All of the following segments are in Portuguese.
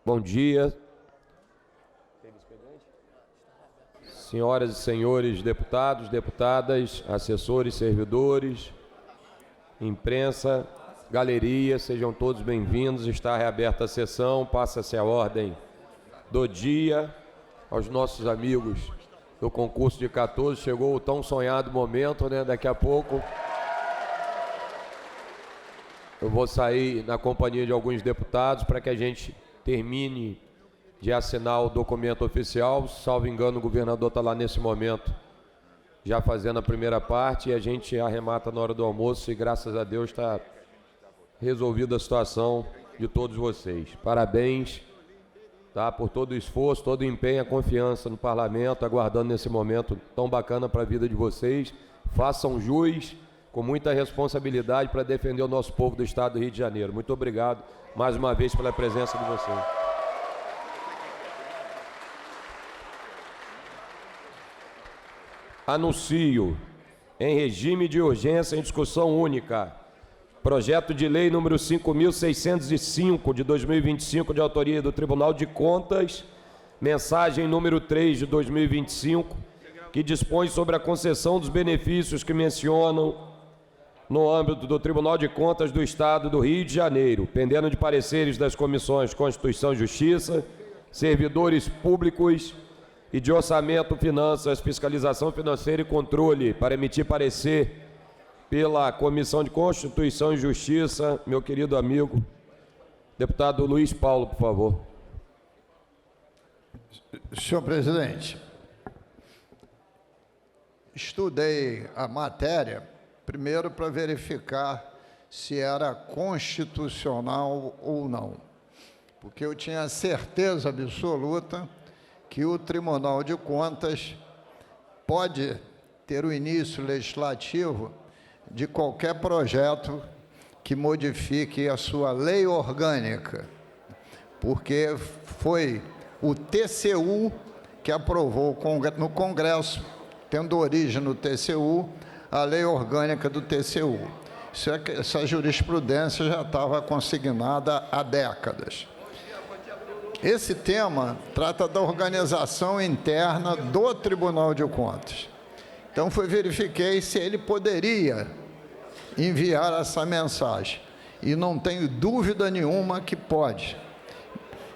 Bom dia. Senhoras e senhores deputados, deputadas, assessores, servidores, imprensa, galeria, sejam todos bem-vindos. Está reaberta a sessão, passa-se a ordem do dia. Aos nossos amigos do concurso de 14, chegou o tão sonhado momento, né? Daqui a pouco eu vou sair na companhia de alguns deputados para que a gente termine de assinar o documento oficial. Salvo engano, o governador está lá nesse momento, já fazendo a primeira parte, e a gente arremata na hora do almoço, e graças a Deus está resolvida a situação de todos vocês. Parabéns, tá, por todo o esforço, todo o empenho, a confiança no parlamento, aguardando nesse momento tão bacana para a vida de vocês. Façam jus com muita responsabilidade para defender o nosso povo do estado do Rio de Janeiro. Muito obrigado mais uma vez pela presença de vocês. Anuncio em regime de urgência em discussão única projeto de lei número 5.605 de 2025, de autoria do Tribunal de Contas, mensagem número 3 de 2025, que dispõe sobre a concessão dos benefícios que mencionam no âmbito do Tribunal de Contas do Estado do Rio de Janeiro, pendendo de pareceres das comissões Constituição e Justiça, Servidores Públicos e de Orçamento, Finanças, Fiscalização Financeira e Controle, para emitir parecer pela Comissão de Constituição e Justiça, meu querido amigo, deputado Luiz Paulo, por favor. Senhor presidente, estudei a matéria, primeiro para verificar se era constitucional ou não, porque eu tinha certeza absoluta que o Tribunal de Contas pode ter o início legislativo de qualquer projeto que modifique a sua lei orgânica, porque foi o TCU que aprovou no Congresso, tendo origem no TCU, a lei orgânica do TCU. Essa jurisprudência já estava consignada há décadas. Esse tema trata da organização interna do Tribunal de Contas. Então, verifiquei se ele poderia enviar essa mensagem. E não tenho dúvida nenhuma que pode.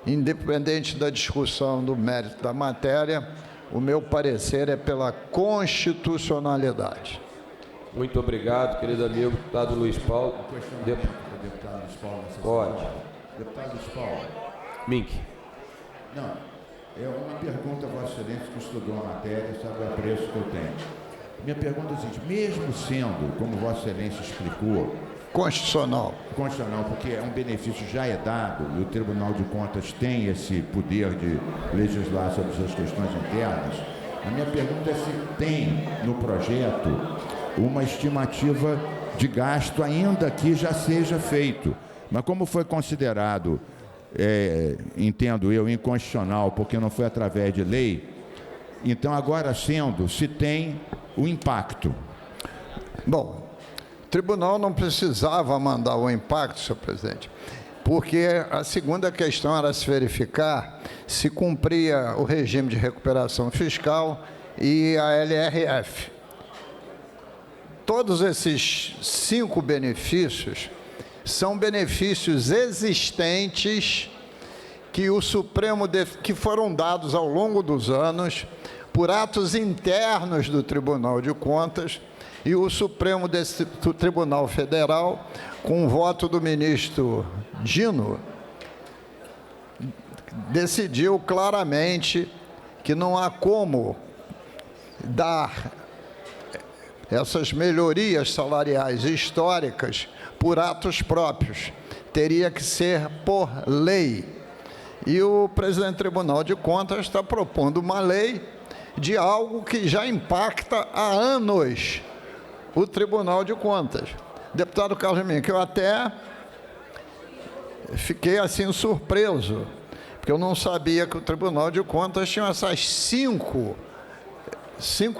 Independente da discussão do mérito da matéria, o meu parecer é pela constitucionalidade. Muito obrigado, querido amigo, deputado Luiz Paulo. Deputado Luiz Paulo. Pode. Deputado Luiz Paulo. Mink. Não, é uma pergunta a Vossa Excelência que estudou a matéria, sabe o apreço que eu tenho. Minha pergunta é a seguinte: mesmo sendo, como Vossa Excelência explicou, constitucional, porque é um benefício já é dado e o Tribunal de Contas tem esse poder de legislar sobre suas questões internas, a minha pergunta é se tem no projeto uma estimativa de gasto, ainda que já seja feito. Mas como foi considerado, entendo eu, inconstitucional, porque não foi através de lei, então agora se tem o impacto. Bom, o tribunal não precisava mandar o impacto, senhor presidente, porque a segunda questão era se verificar se cumpria o regime de recuperação fiscal e a LRF. Todos esses 5 benefícios são benefícios existentes que foram dados ao longo dos anos por atos internos do Tribunal de Contas, e o Supremo do Tribunal Federal, com o voto do ministro Dino, decidiu claramente que não há como dar essas melhorias salariais históricas por atos próprios, teria que ser por lei. E o presidente do Tribunal de Contas está propondo uma lei de algo que já impacta há anos o Tribunal de Contas. Deputado Carlos Mink, eu até fiquei assim surpreso, porque eu não sabia que o Tribunal de Contas tinha essas cinco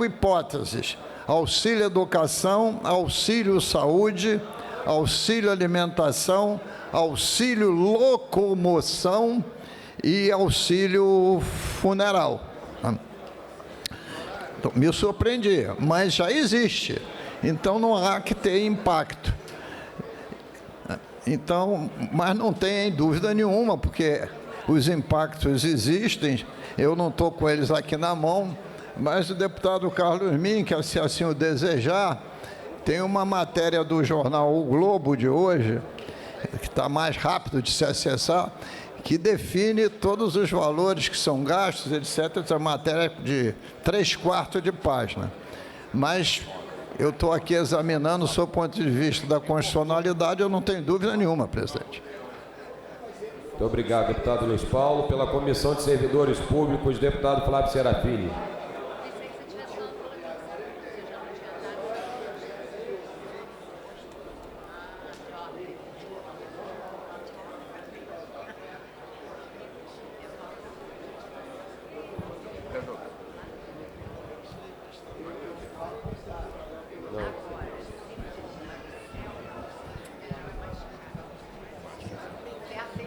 hipóteses: auxílio educação, auxílio saúde, auxílio alimentação, auxílio locomoção e auxílio funeral. Então, me surpreendi, mas já existe, então não há que ter impacto. Então, mas não tem dúvida nenhuma, porque os impactos existem, eu não estou com eles aqui na mão, mas o deputado Carlos Min, que se assim o desejar, tem uma matéria do jornal O Globo de hoje, que está mais rápido de se acessar, que define todos os valores que são gastos, etc. Essa matéria de 3/4 de página. Mas eu estou aqui examinando, sob o ponto de vista da constitucionalidade, eu não tenho dúvida nenhuma, presidente. Muito obrigado, deputado Luiz Paulo. Pela Comissão de Servidores Públicos, deputado Flávio Serafini.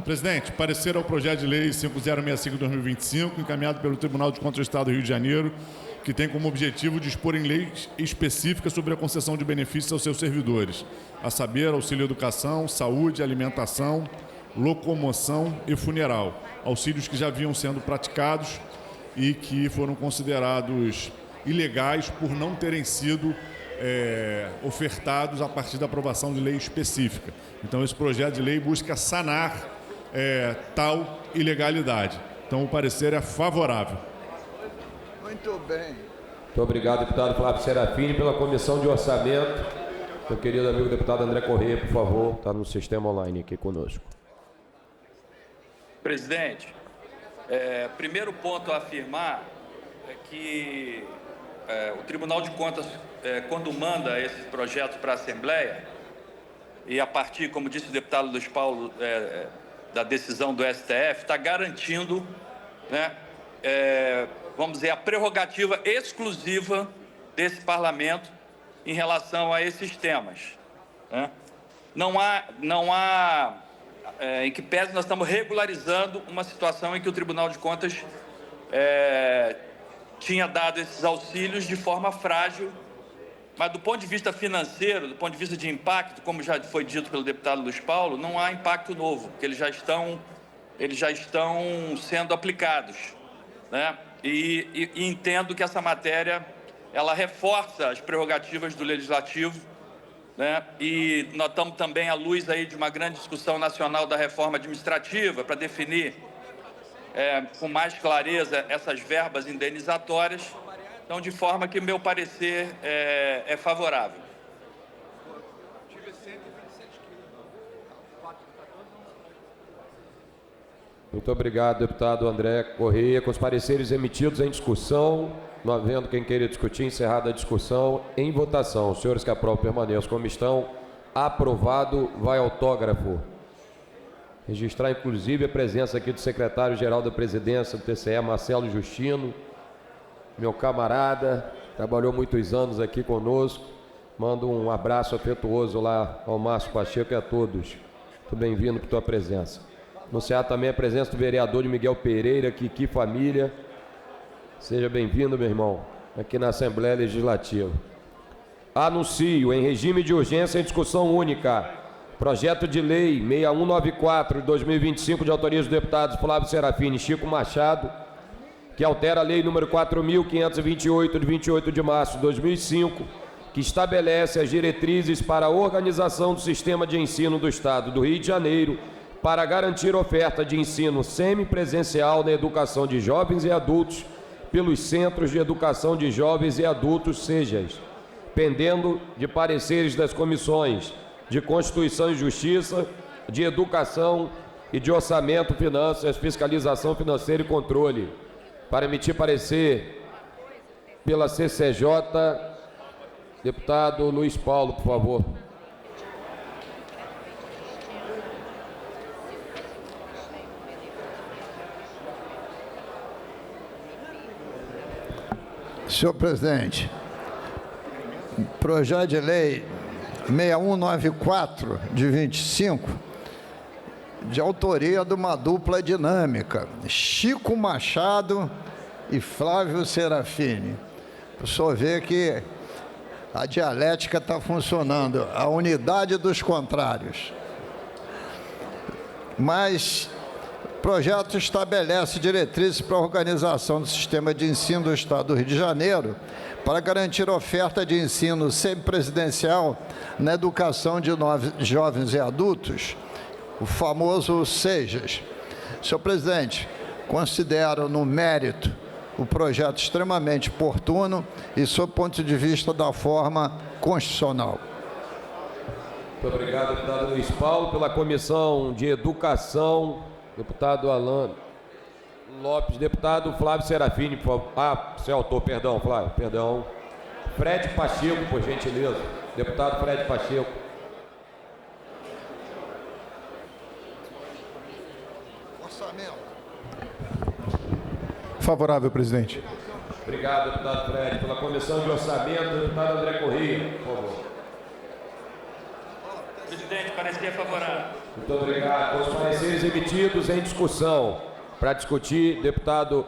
Presidente, parecer ao projeto de lei 5065/2025, encaminhado pelo Tribunal de Contas do Estado do Rio de Janeiro, que tem como objetivo dispor em leis específicas sobre a concessão de benefícios aos seus servidores, a saber, auxílio educação, saúde, alimentação, locomoção e funeral, auxílios que já vinham sendo praticados e que foram considerados ilegais por não terem sido ofertados a partir da aprovação de lei específica. Então, esse projeto de lei busca sanar tal ilegalidade. Então, o parecer é favorável. Muito bem. Muito obrigado, deputado Flávio Serafini. Pela Comissão de Orçamento, meu querido amigo deputado André Corrêa, por favor, está no sistema online aqui conosco. Presidente, primeiro ponto a afirmar é que o Tribunal de Contas, quando manda esses projetos para a Assembleia, e a partir, como disse o deputado Luiz Paulo, da decisão do STF, está garantindo, né, vamos dizer, a prerrogativa exclusiva desse parlamento em relação a esses temas, né? Não há em que pese nós estamos regularizando uma situação em que o Tribunal de Contas tinha dado esses auxílios de forma frágil, mas do ponto de vista financeiro, do ponto de vista de impacto, como já foi dito pelo deputado Luiz Paulo, não há impacto novo, porque eles já estão sendo aplicados, né? E entendo que essa matéria, ela reforça as prerrogativas do Legislativo, né? E nós estamos também à luz aí de uma grande discussão nacional da reforma administrativa para definir com mais clareza essas verbas indenizatórias. Então, de forma que meu parecer é favorável. Muito obrigado, deputado André Corrêa. Com os pareceres emitidos em discussão, não havendo quem queira discutir, encerrada a discussão, em votação. Os senhores que aprovam permaneçam como estão. Aprovado, vai autógrafo. Registrar, inclusive, a presença aqui do secretário-geral da Presidência do TCE, Marcelo Justino, meu camarada, trabalhou muitos anos aqui conosco. Mando um abraço afetuoso lá ao Márcio Pacheco e a todos. Muito bem-vindo por tua presença. Anunciar também a presença do vereador Miguel Pereira, Kiki Família. Seja bem-vindo, meu irmão, aqui na Assembleia Legislativa. Anuncio em regime de urgência em discussão única projeto de lei 6194 de 2025 de autoria dos deputados Flávio Serafini e Chico Machado, que altera a lei número 4.528 de 28 de março de 2005, que estabelece as diretrizes para a organização do sistema de ensino do Estado do Rio de Janeiro para garantir oferta de ensino semipresencial na educação de jovens e adultos pelos Centros de Educação de Jovens e Adultos, SEJAs, pendendo de pareceres das comissões de Constituição e Justiça, de Educação e de Orçamento, Finanças, Fiscalização Financeira e Controle. Para emitir parecer pela CCJ, deputado Luiz Paulo, por favor. Senhor presidente, projeto de lei 6194 de 25 de autoria de uma dupla dinâmica, Chico Machado e Flávio Serafini. O senhor vê que a dialética está funcionando, a unidade dos contrários. Mas o projeto estabelece diretrizes para a organização do sistema de ensino do Estado do Rio de Janeiro para garantir oferta de ensino semipresidencial na educação de jovens e adultos, o famoso SEJAS. Senhor presidente, considero no mérito o projeto extremamente oportuno e, sob o ponto de vista da forma constitucional. Muito obrigado, deputado Luiz Paulo. Pela Comissão de Educação, deputado Alan Lopes. Deputado Flávio Serafini, por favor. Seu autor, perdão, Flávio, perdão. Fred Pacheco, por gentileza. Deputado Fred Pacheco. Orçamento. Favorável, presidente. Obrigado, deputado Fred. Pela Comissão de Orçamento, deputado André Corrêa, por favor. Presidente, parecer favorável. Muito obrigado. Com os pareceres emitidos em discussão. Para discutir, deputada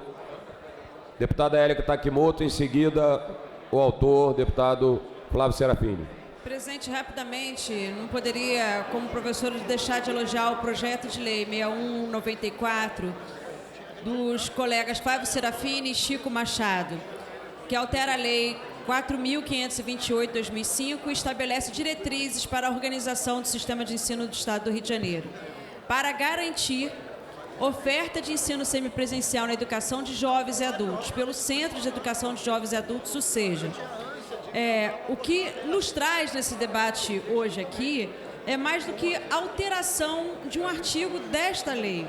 Érica Takimoto, em seguida o autor, deputado Flávio Serafini. Presidente, rapidamente, não poderia, como professor, deixar de elogiar o projeto de lei 6194 dos colegas Flávio Serafini e Chico Machado, que altera a lei 4.528/2005 e estabelece diretrizes para a organização do sistema de ensino do Estado do Rio de Janeiro, para garantir oferta de ensino semipresencial na educação de jovens e adultos, pelo Centro de Educação de Jovens e Adultos, ou seja, o que nos traz nesse debate hoje aqui é mais do que alteração de um artigo desta lei.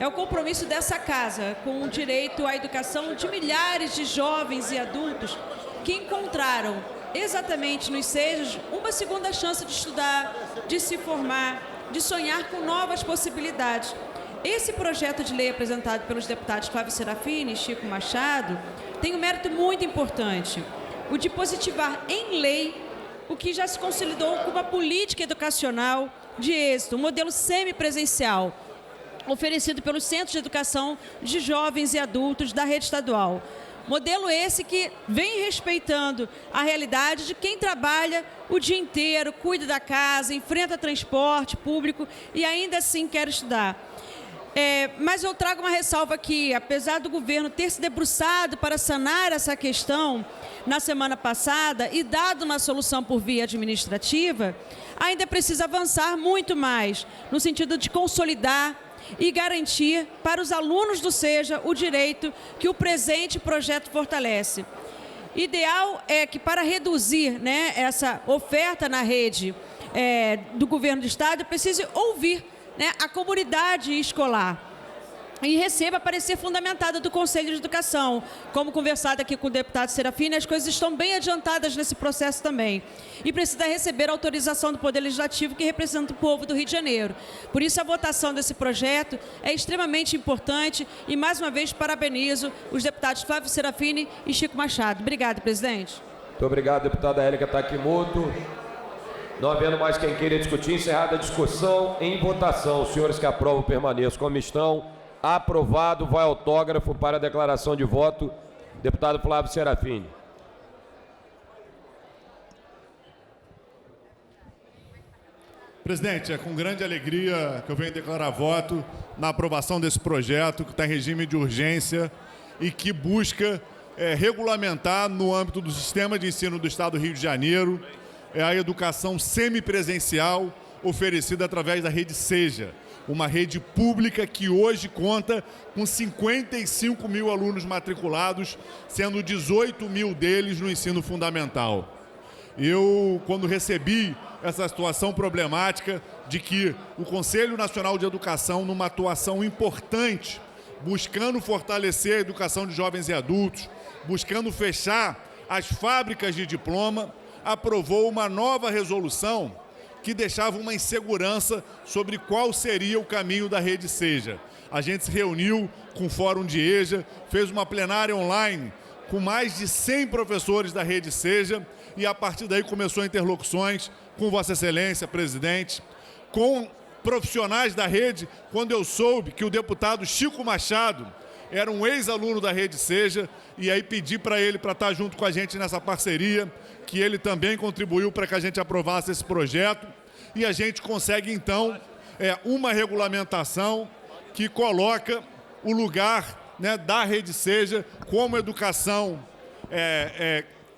É o compromisso dessa casa com o direito à educação de milhares de jovens e adultos que encontraram exatamente nos SEJAS uma segunda chance de estudar, de se formar, de sonhar com novas possibilidades. Esse projeto de lei apresentado pelos deputados Flávio Serafini e Chico Machado tem um mérito muito importante, o de positivar em lei o que já se consolidou como uma política educacional de êxito, um modelo semipresencial, oferecido pelos Centros de Educação de Jovens e Adultos da rede estadual. Modelo esse que vem respeitando a realidade de quem trabalha o dia inteiro, cuida da casa, enfrenta transporte público e ainda assim quer estudar. Mas eu trago uma ressalva aqui, apesar do governo ter se debruçado para sanar essa questão na semana passada e dado uma solução por via administrativa, ainda precisa avançar muito mais, no sentido de consolidar e garantir para os alunos do SEJA o direito que o presente projeto fortalece. Ideal é que, para reduzir, essa oferta na rede do governo do Estado, precise ouvir a comunidade escolar e receba parecer fundamentado do Conselho de Educação. Como conversado aqui com o deputado Serafini, as coisas estão bem adiantadas nesse processo também. E precisa receber a autorização do Poder Legislativo, que representa o povo do Rio de Janeiro. Por isso, a votação desse projeto é extremamente importante e, mais uma vez, parabenizo os deputados Flávio Serafini e Chico Machado. Obrigado, presidente. Muito obrigado, deputada Érica Takimoto. Não havendo mais quem queira discutir, encerrada a discussão, em votação. Os senhores que aprovam permaneçam como estão. Aprovado, vai autógrafo para a declaração de voto, deputado Flávio Serafini. Presidente, é com grande alegria que eu venho declarar voto na aprovação desse projeto, que está em regime de urgência e que busca regulamentar, no âmbito do sistema de ensino do Estado do Rio de Janeiro, a educação semipresencial oferecida através da rede SEJA, uma rede pública que hoje conta com 55 mil alunos matriculados, sendo 18 mil deles no ensino fundamental. Eu, quando recebi essa situação problemática de que o Conselho Nacional de Educação, numa atuação importante, buscando fortalecer a educação de jovens e adultos, buscando fechar as fábricas de diploma, aprovou uma nova resolução que deixava uma insegurança sobre qual seria o caminho da rede SEJA. A gente se reuniu com o Fórum de EJA, fez uma plenária online com mais de 100 professores da rede SEJA e, a partir daí, começou interlocuções com Vossa Excelência, presidente, com profissionais da rede, quando eu soube que o deputado Chico Machado era um ex-aluno da Rede Seja, e aí pedi para ele para estar junto com a gente nessa parceria, que ele também contribuiu para que a gente aprovasse esse projeto, e a gente consegue, então, uma regulamentação que coloca o lugar, né, da Rede Seja como educação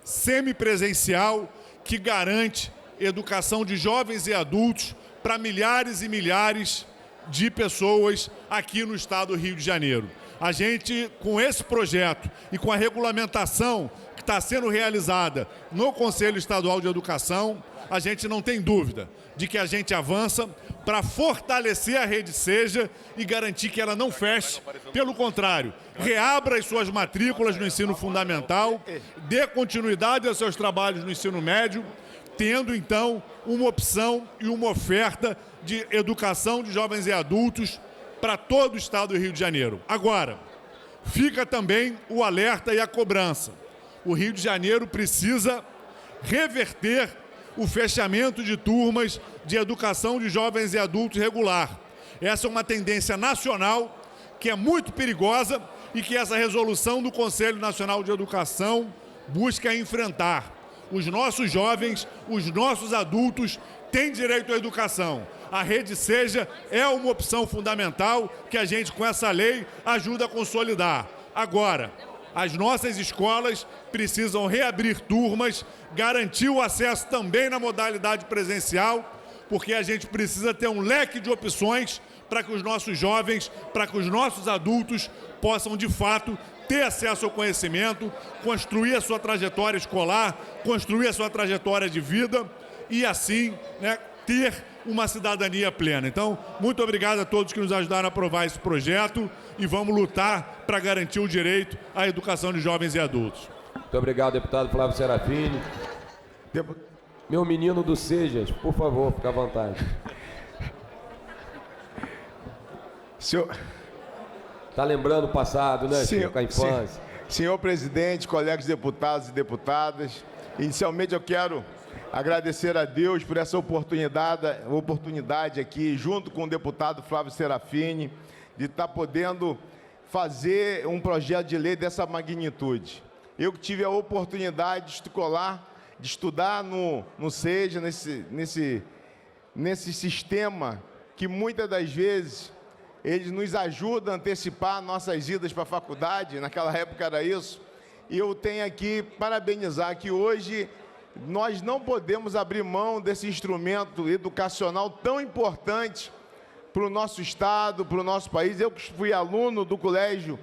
semipresencial, que garante educação de jovens e adultos para milhares e milhares de pessoas aqui no estado do Rio de Janeiro. A gente, com esse projeto e com a regulamentação que está sendo realizada no Conselho Estadual de Educação, a gente não tem dúvida de que a gente avança para fortalecer a Rede Seja e garantir que ela não feche. Pelo contrário, reabra as suas matrículas no ensino fundamental, dê continuidade aos seus trabalhos no ensino médio, tendo, então, uma opção e uma oferta de educação de jovens e adultos para todo o estado do Rio de Janeiro. Agora, fica também o alerta e a cobrança. O Rio de Janeiro precisa reverter o fechamento de turmas de educação de jovens e adultos regular. Essa é uma tendência nacional que é muito perigosa e que essa resolução do Conselho Nacional de Educação busca enfrentar. Os nossos jovens, os nossos adultos têm direito à educação. A Rede Seja é uma opção fundamental que a gente, com essa lei, ajuda a consolidar. Agora, as nossas escolas precisam reabrir turmas, garantir o acesso também na modalidade presencial, porque a gente precisa ter um leque de opções para que os nossos jovens, para que os nossos adultos possam, de fato, ter acesso ao conhecimento, construir a sua trajetória escolar, construir a sua trajetória de vida e, assim, né, ter uma cidadania plena. Então, muito obrigado a todos que nos ajudaram a aprovar esse projeto e vamos lutar para garantir o direito à educação de jovens e adultos. Muito obrigado, deputado Flávio Serafini. Meu menino do Sejas, por favor, fique à vontade. Está lembrando o passado, né, Chico, a infância? Senhor presidente, colegas deputados e deputadas, inicialmente eu quero agradecer a Deus por essa oportunidade aqui, junto com o deputado Flávio Serafini, de estar podendo fazer um projeto de lei dessa magnitude. Eu que tive a oportunidade de estudar no SEJA, nesse sistema que muitas das vezes eles nos ajudam a antecipar nossas idas para a faculdade, naquela época era isso, e eu tenho aqui parabenizar que hoje nós não podemos abrir mão desse instrumento educacional tão importante para o nosso estado, para o nosso país. Eu que fui aluno do colégio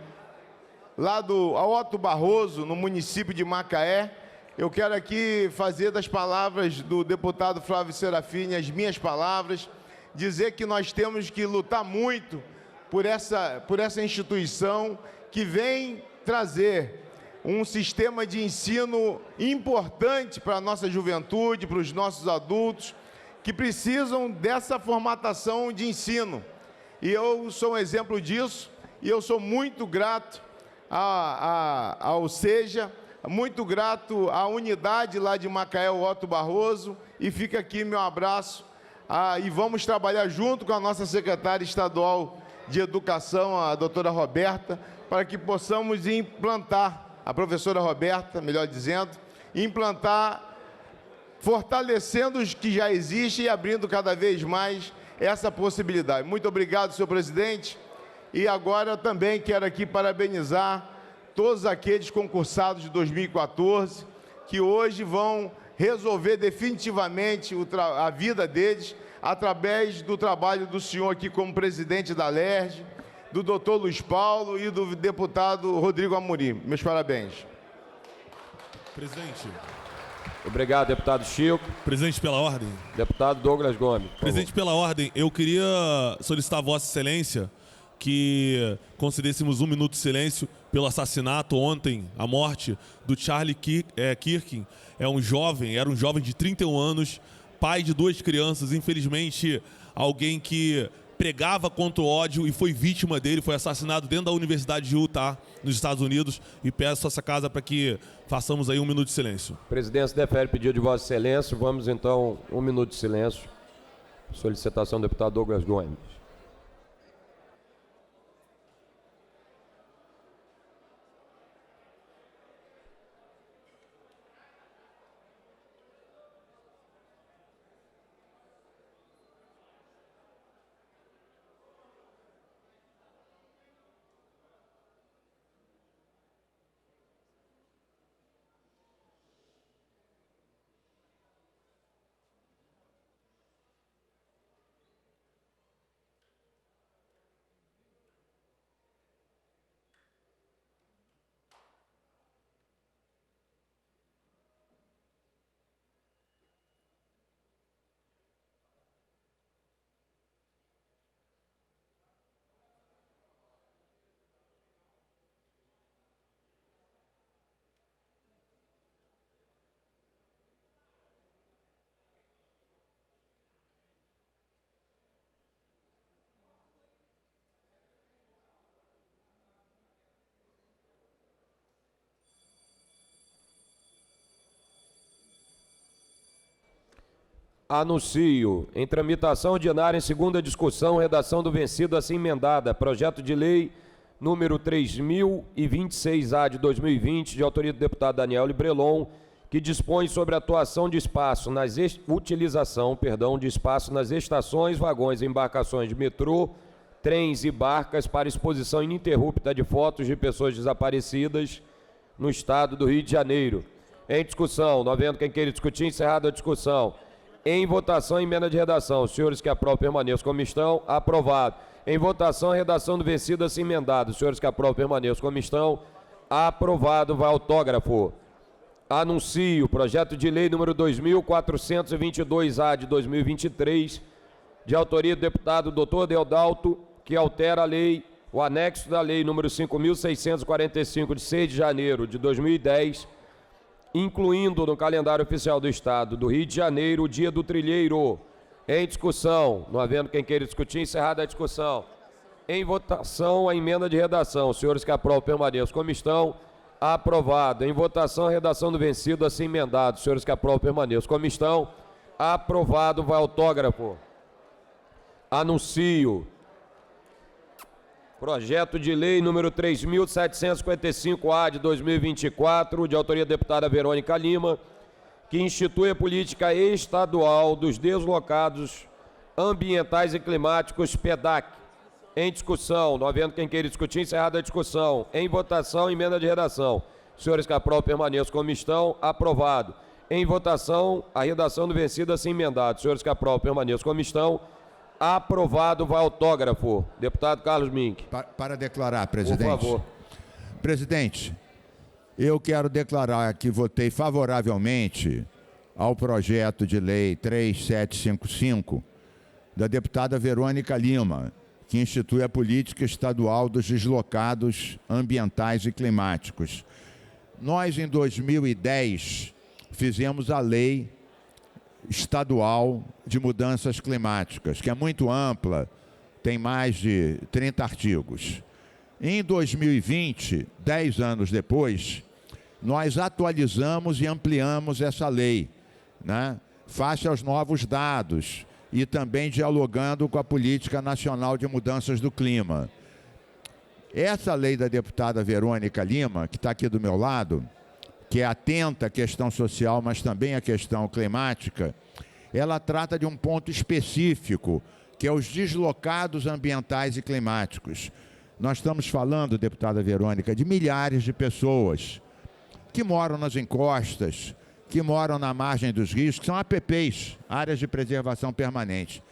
lá do Otto Barroso, no município de Macaé, eu quero aqui fazer das palavras do deputado Flávio Serafini as minhas palavras, dizer que nós temos que lutar muito por essa instituição que vem trazer um sistema de ensino importante para a nossa juventude, para os nossos adultos, que precisam dessa formatação de ensino. E eu sou um exemplo disso, e eu sou muito grato ao SEJA, muito grato à unidade lá de Macaé, o Otto Barroso, e fica aqui meu abraço, e vamos trabalhar junto com a nossa secretária estadual de Educação, a doutora Roberta, para que possamos implantar, a professora Roberta, melhor dizendo, implantar, fortalecendo os que já existem e abrindo cada vez mais essa possibilidade. Muito obrigado, senhor presidente. E agora eu também quero aqui parabenizar todos aqueles concursados de 2014, que hoje vão resolver definitivamente a vida deles, através do trabalho do senhor aqui como presidente da LERJ, do doutor Luiz Paulo e do deputado Rodrigo Amorim. Meus parabéns. Presidente. Obrigado, deputado Chico. Presidente, pela ordem. Deputado Douglas Gomes. Presidente, pela ordem, eu queria solicitar a Vossa Excelência que concedêssemos 1 minuto de silêncio pelo assassinato ontem, a morte do Charlie Kirkin. Era um jovem de 31 anos, pai de 2 crianças, infelizmente alguém que pregava contra o ódio e foi vítima dele, foi assassinado dentro da Universidade de Utah, nos Estados Unidos, e peço a essa casa para que façamos aí 1 minuto de silêncio. Presidência defere pedido de Vossa Excelência, vamos então 1 minuto de silêncio Solicitação do deputado Douglas Gomes. Anuncio, em tramitação ordinária em segunda discussão, redação do vencido assim emendada, projeto de lei número 3026-A de 2020, de autoria do deputado Daniel Librelon, que dispõe sobre a atuação de espaço nas utilização de espaço nas estações, vagões e embarcações de metrô, trens e barcas para exposição ininterrupta de fotos de pessoas desaparecidas no estado do Rio de Janeiro. Em discussão, não havendo quem queira discutir, encerrada a discussão. Em votação, emenda de redação. Os senhores que aprovam permaneçam como estão. Aprovado. Em votação, a redação do vencido assim emendado. Os senhores que aprovam permaneçam como estão. Aprovado. Vai autógrafo. Anuncio. Projeto de lei número 2422-A de 2023, de autoria do deputado Dr. Deodalto, que altera a lei, o anexo da lei número 5.645, de 6 de janeiro de 2010, incluindo no calendário oficial do Estado do Rio de Janeiro o Dia do Trilheiro. Em discussão, não havendo quem queira discutir, encerrada a discussão. Em votação, a emenda de redação. Os senhores que aprovam permaneçam como estão. Aprovado. Em votação, a redação do vencido assim emendado. Os senhores que aprovam permaneçam como estão. Aprovado. Vai autógrafo. Anuncio. Projeto de lei número 3.755-A de 2024, de autoria da deputada Verônica Lima, que institui a política estadual dos deslocados ambientais e climáticos, PEDAC. Em discussão, não havendo quem queira discutir, encerrada a discussão. Em votação, emenda de redação. Os senhores que aprovam permaneçam como estão. Aprovado. Em votação, a redação do vencido assim emendado. Os senhores que aprovam permaneçam como estão. Aprovado. Vai autógrafo. Deputado Carlos Mink. Para declarar, presidente. Por favor. Presidente, eu quero declarar que votei favoravelmente ao projeto de lei 3755 da deputada Verônica Lima, que institui a política estadual dos deslocados ambientais e climáticos. Nós, em 2010, fizemos a lei estadual de mudanças climáticas, que é muito ampla, tem mais de 30 artigos. Em 2020, 10 anos depois, nós atualizamos e ampliamos essa lei, né? Face aos novos dados e também dialogando com a Política Nacional de Mudanças do Clima. Essa lei da deputada Verônica Lima, que está aqui do meu lado, que é atenta à questão social, mas também à questão climática, ela trata de um ponto específico, que é os deslocados ambientais e climáticos. Nós estamos falando, deputada Verônica, de milhares de pessoas que moram nas encostas, que moram na margem dos rios, que são APPs, áreas de preservação permanente.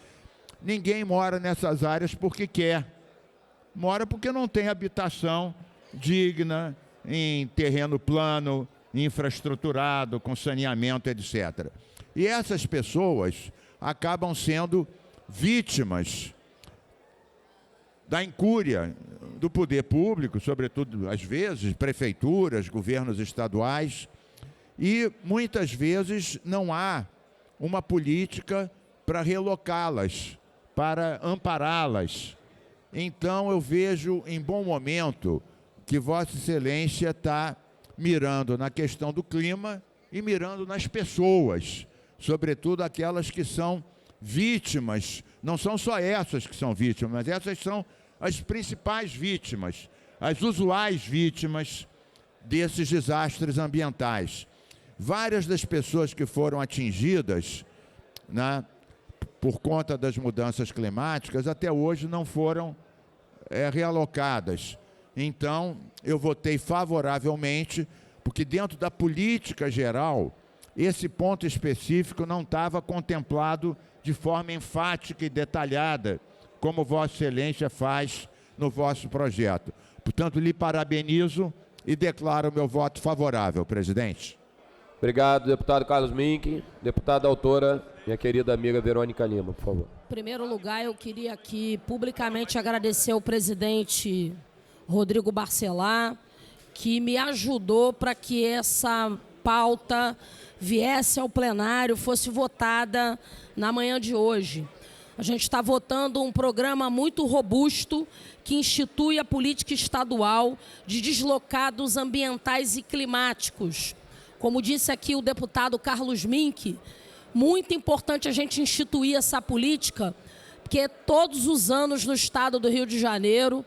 Ninguém mora nessas áreas porque quer. Mora porque não tem habitação digna, em terreno plano, infraestruturado, com saneamento, etc. E essas pessoas acabam sendo vítimas da incúria do poder público, sobretudo, às vezes, prefeituras, governos estaduais, e muitas vezes não há uma política para relocá-las, para ampará-las. Então, eu vejo em bom momento que Vossa Excelência está mirando na questão do clima e mirando nas pessoas, sobretudo aquelas que são vítimas, não são só essas que são vítimas, mas essas são as principais vítimas, as usuais vítimas desses desastres ambientais. Várias das pessoas que foram atingidas, né, por conta das mudanças climáticas, até hoje não foram realocadas. Então, eu votei favoravelmente, porque dentro da política geral, esse ponto específico não estava contemplado de forma enfática e detalhada, como Vossa Excelência faz no vosso projeto. Portanto, lhe parabenizo e declaro o meu voto favorável, presidente. Obrigado, deputado Carlos Mink. Deputada autora, minha querida amiga Verônica Lima, por favor. Em primeiro lugar, eu queria aqui publicamente agradecer ao presidente Rodrigo Barcelar, que me ajudou para que essa pauta viesse ao plenário, fosse votada na manhã de hoje. A gente está votando um programa muito robusto que institui a política estadual de deslocados ambientais e climáticos. Como disse aqui o deputado Carlos Mink, muito importante a gente instituir essa política, porque todos os anos no estado do Rio de Janeiro,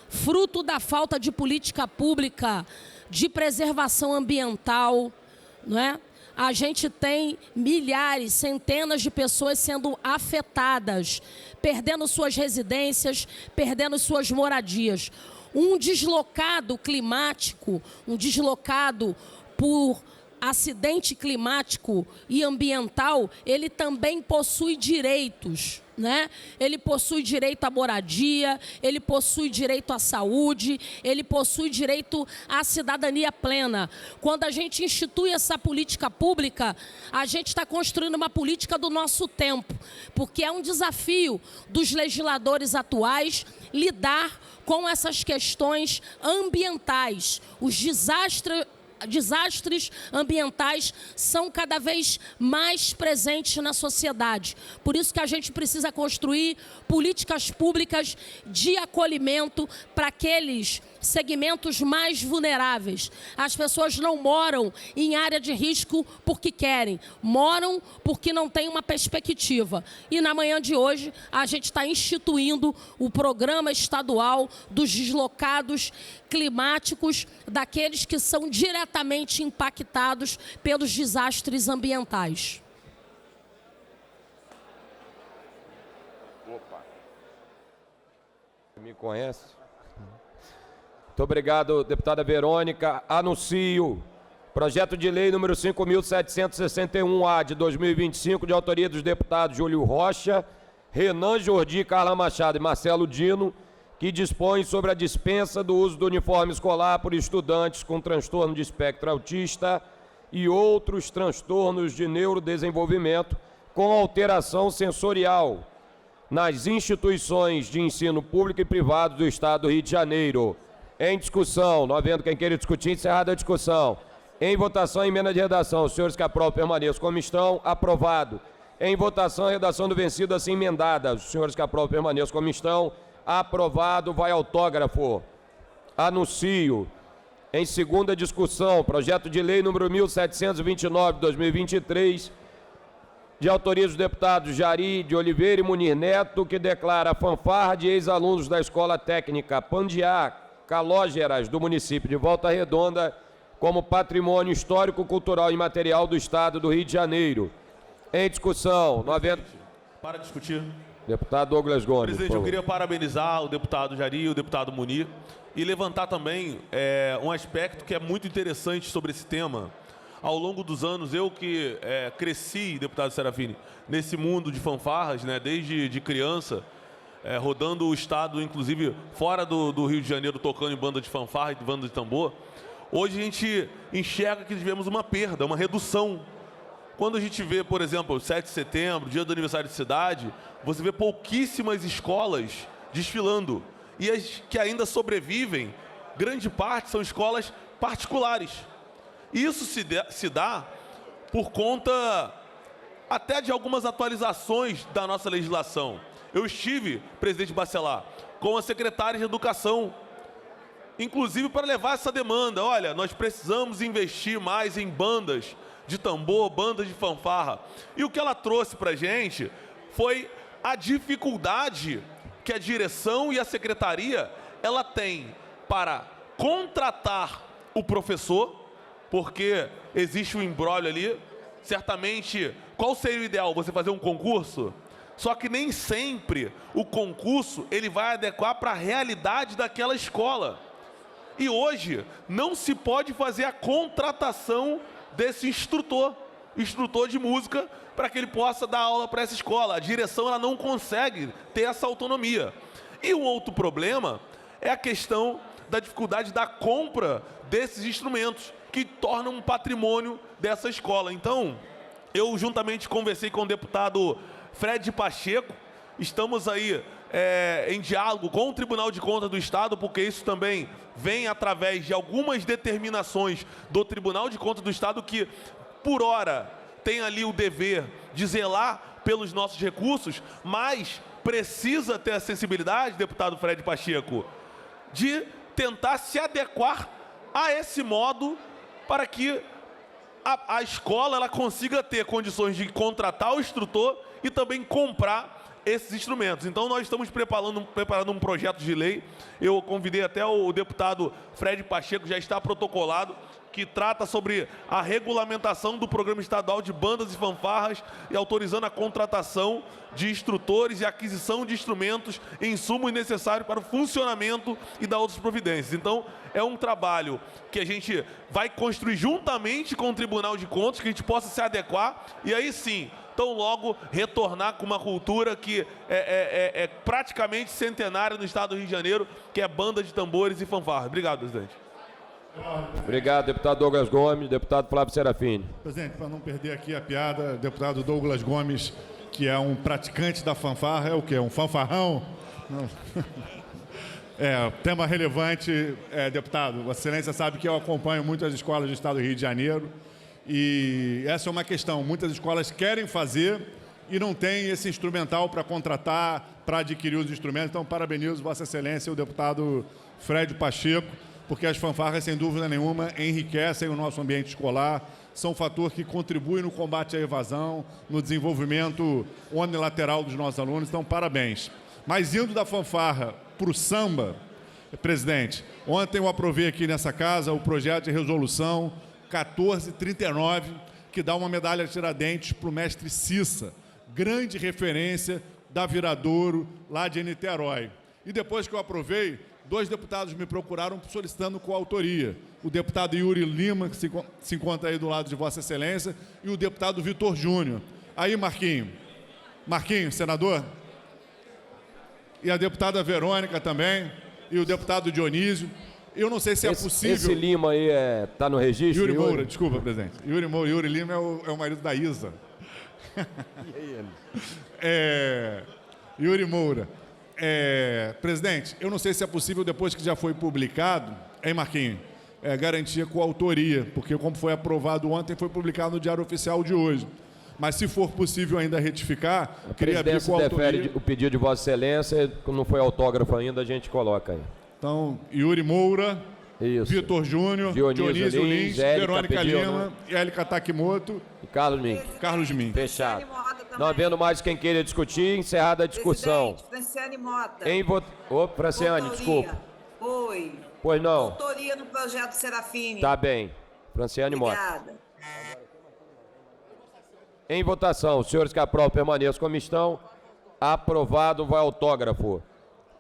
fruto da falta de política pública de preservação ambiental, não é? A gente tem milhares, centenas de pessoas sendo afetadas, perdendo suas residências, perdendo suas moradias. Um deslocado climático, um deslocado por acidente climático e ambiental, ele também possui direitos, né? Ele possui direito à moradia, ele possui direito à saúde, ele possui direito à cidadania plena. Quando a gente institui essa política pública, a gente está construindo uma política do nosso tempo, porque é um desafio dos legisladores atuais lidar com essas questões ambientais. Os desastres ambientais são cada vez mais presentes na sociedade. Por isso que a gente precisa construir políticas públicas de acolhimento para aqueles segmentos mais vulneráveis. As pessoas não moram em área de risco porque querem, moram porque não têm uma perspectiva. E na manhã de hoje a gente está instituindo o programa estadual dos deslocados climáticos, daqueles que são diretamente impactados pelos desastres ambientais. Opa. Me conhece? Muito obrigado, deputada Verônica. Anuncio projeto de lei número 5.761-A de 2025, de autoria dos deputados Júlio Rocha, Renan Jordi, Carla Machado e Marcelo Dino, que dispõe sobre a dispensa do uso do uniforme escolar por estudantes com transtorno de espectro autista e outros transtornos de neurodesenvolvimento com alteração sensorial nas instituições de ensino público e privado do Estado do Rio de Janeiro. Em discussão, não havendo quem queira discutir, encerrada a discussão. Em votação, emenda de redação. Os senhores que aprovam permaneçam como estão. Aprovado. Em votação, a redação do vencido assim emendada. Os senhores que aprovam permaneçam como estão. Aprovado. Vai autógrafo. Anuncio. Em segunda discussão, projeto de lei número 1729 de 2023, de autoria dos deputados Jari de Oliveira e Munir Neto, que declara a fanfarra de ex-alunos da Escola Técnica Pandiá, Calógeras, do município de Volta Redonda, como patrimônio histórico, cultural e material do Estado do Rio de Janeiro. Em discussão, não havendo... Para discutir. Deputado Douglas Gomes. Presidente, eu queria parabenizar o deputado Jari e o deputado Munir e levantar também um aspecto que é muito interessante sobre esse tema. Ao longo dos anos, eu que cresci, deputado Serafini, nesse mundo de fanfarras, né, desde de criança, rodando o estado, inclusive fora do Rio de Janeiro, tocando em banda de fanfarra e banda de tambor, hoje a gente enxerga que tivemos uma perda, uma redução. Quando a gente vê, por exemplo, 7 de setembro, dia do aniversário de cidade, você vê pouquíssimas escolas desfilando. E as que ainda sobrevivem, grande parte são escolas particulares. Isso se dá por conta até de algumas atualizações da nossa legislação. Eu estive, presidente Barcelar, com a secretária de Educação, inclusive para levar essa demanda. Olha, nós precisamos investir mais em bandas de tambor, bandas de fanfarra. E o que ela trouxe para a gente foi a dificuldade que a direção e a secretaria ela tem para contratar o professor, porque existe um imbróglio ali. Certamente, qual seria o ideal? Você fazer um concurso? Só que nem sempre o concurso ele vai adequar para a realidade daquela escola. E hoje não se pode fazer a contratação desse instrutor de música, para que ele possa dar aula para essa escola. A direção ela não consegue ter essa autonomia. E um outro problema é a questão da dificuldade da compra desses instrumentos, que tornam um patrimônio dessa escola. Então, eu juntamente conversei com o deputado Fred Pacheco, estamos aí em diálogo com o Tribunal de Contas do Estado, porque isso também vem através de algumas determinações do Tribunal de Contas do Estado, que, por hora, tem ali o dever de zelar pelos nossos recursos, mas precisa ter a sensibilidade, deputado Fred Pacheco, de tentar se adequar a esse modo para que a escola ela consiga ter condições de contratar o instrutor e também comprar esses instrumentos. Então nós estamos preparando um projeto de lei. Eu convidei até o deputado Fred Pacheco, já está protocolado, que trata sobre a regulamentação do Programa Estadual de Bandas e Fanfarras e autorizando a contratação de instrutores e aquisição de instrumentos e insumos necessários para o funcionamento e da outras providências. Então, é um trabalho que a gente vai construir juntamente com o Tribunal de Contas, que a gente possa se adequar e aí sim, tão logo retornar com uma cultura que é praticamente centenária no estado do Rio de Janeiro, que é banda de tambores e fanfarras. Obrigado, presidente. Obrigado, deputado Douglas Gomes. Deputado Flávio Serafini. Presidente, para não perder aqui a piada, deputado Douglas Gomes, que é um praticante da fanfarra, é o quê? Um fanfarrão? Não. Tema relevante, deputado. Vossa Excelência sabe que eu acompanho muitas escolas do estado do Rio de Janeiro e essa é uma questão. Muitas escolas querem fazer e não tem esse instrumental para contratar, para adquirir os instrumentos. Então, parabenizo Vossa Excelência e o deputado Fred Pacheco, porque as fanfarras, sem dúvida nenhuma, enriquecem o nosso ambiente escolar, são um fator que contribui no combate à evasão, no desenvolvimento unilateral dos nossos alunos. Então, parabéns. Mas indo da fanfarra para o samba, presidente, ontem eu aprovei aqui nessa casa o projeto de resolução 1439, que dá uma medalha Tiradentes para o mestre Cissa, grande referência da Viradouro, lá de Niterói. E depois que eu aprovei, 2 deputados me procuraram solicitando coautoria. O deputado Yuri Lima, que se encontra aí do lado de Vossa Excelência, e o deputado Vitor Júnior. Aí, Marquinho, senador? E a deputada Verônica também, e o deputado Dionísio. Eu não sei se é possível... Esse Lima aí está no registro? Yuri Moura, desculpa, presidente. Yuri Lima é o marido da Isa. E aí ele? Yuri Moura. Presidente, eu não sei se é possível, depois que já foi publicado, hein, Marquinhos, garantir coautoria, porque como foi aprovado ontem, foi publicado no Diário Oficial de hoje. Mas se for possível ainda retificar, queria abrir coautoria. Defere o pedido de Vossa Excelência, como não foi autógrafo ainda, a gente coloca aí. Então, Yuri Moura, Vitor Júnior, Dionísio Lins, Verônica Lima, Élica Takimoto e Carlos Min. Fechado. Não havendo mais quem queira discutir, encerrada a discussão. Franciane Mota. Franciane, desculpa. Oi. Pois não. Autoria no projeto Serafini. Tá bem. Franciane Mota. Obrigada. Em votação, os senhores que aprovam permaneçam como estão. Aprovado, vai autógrafo.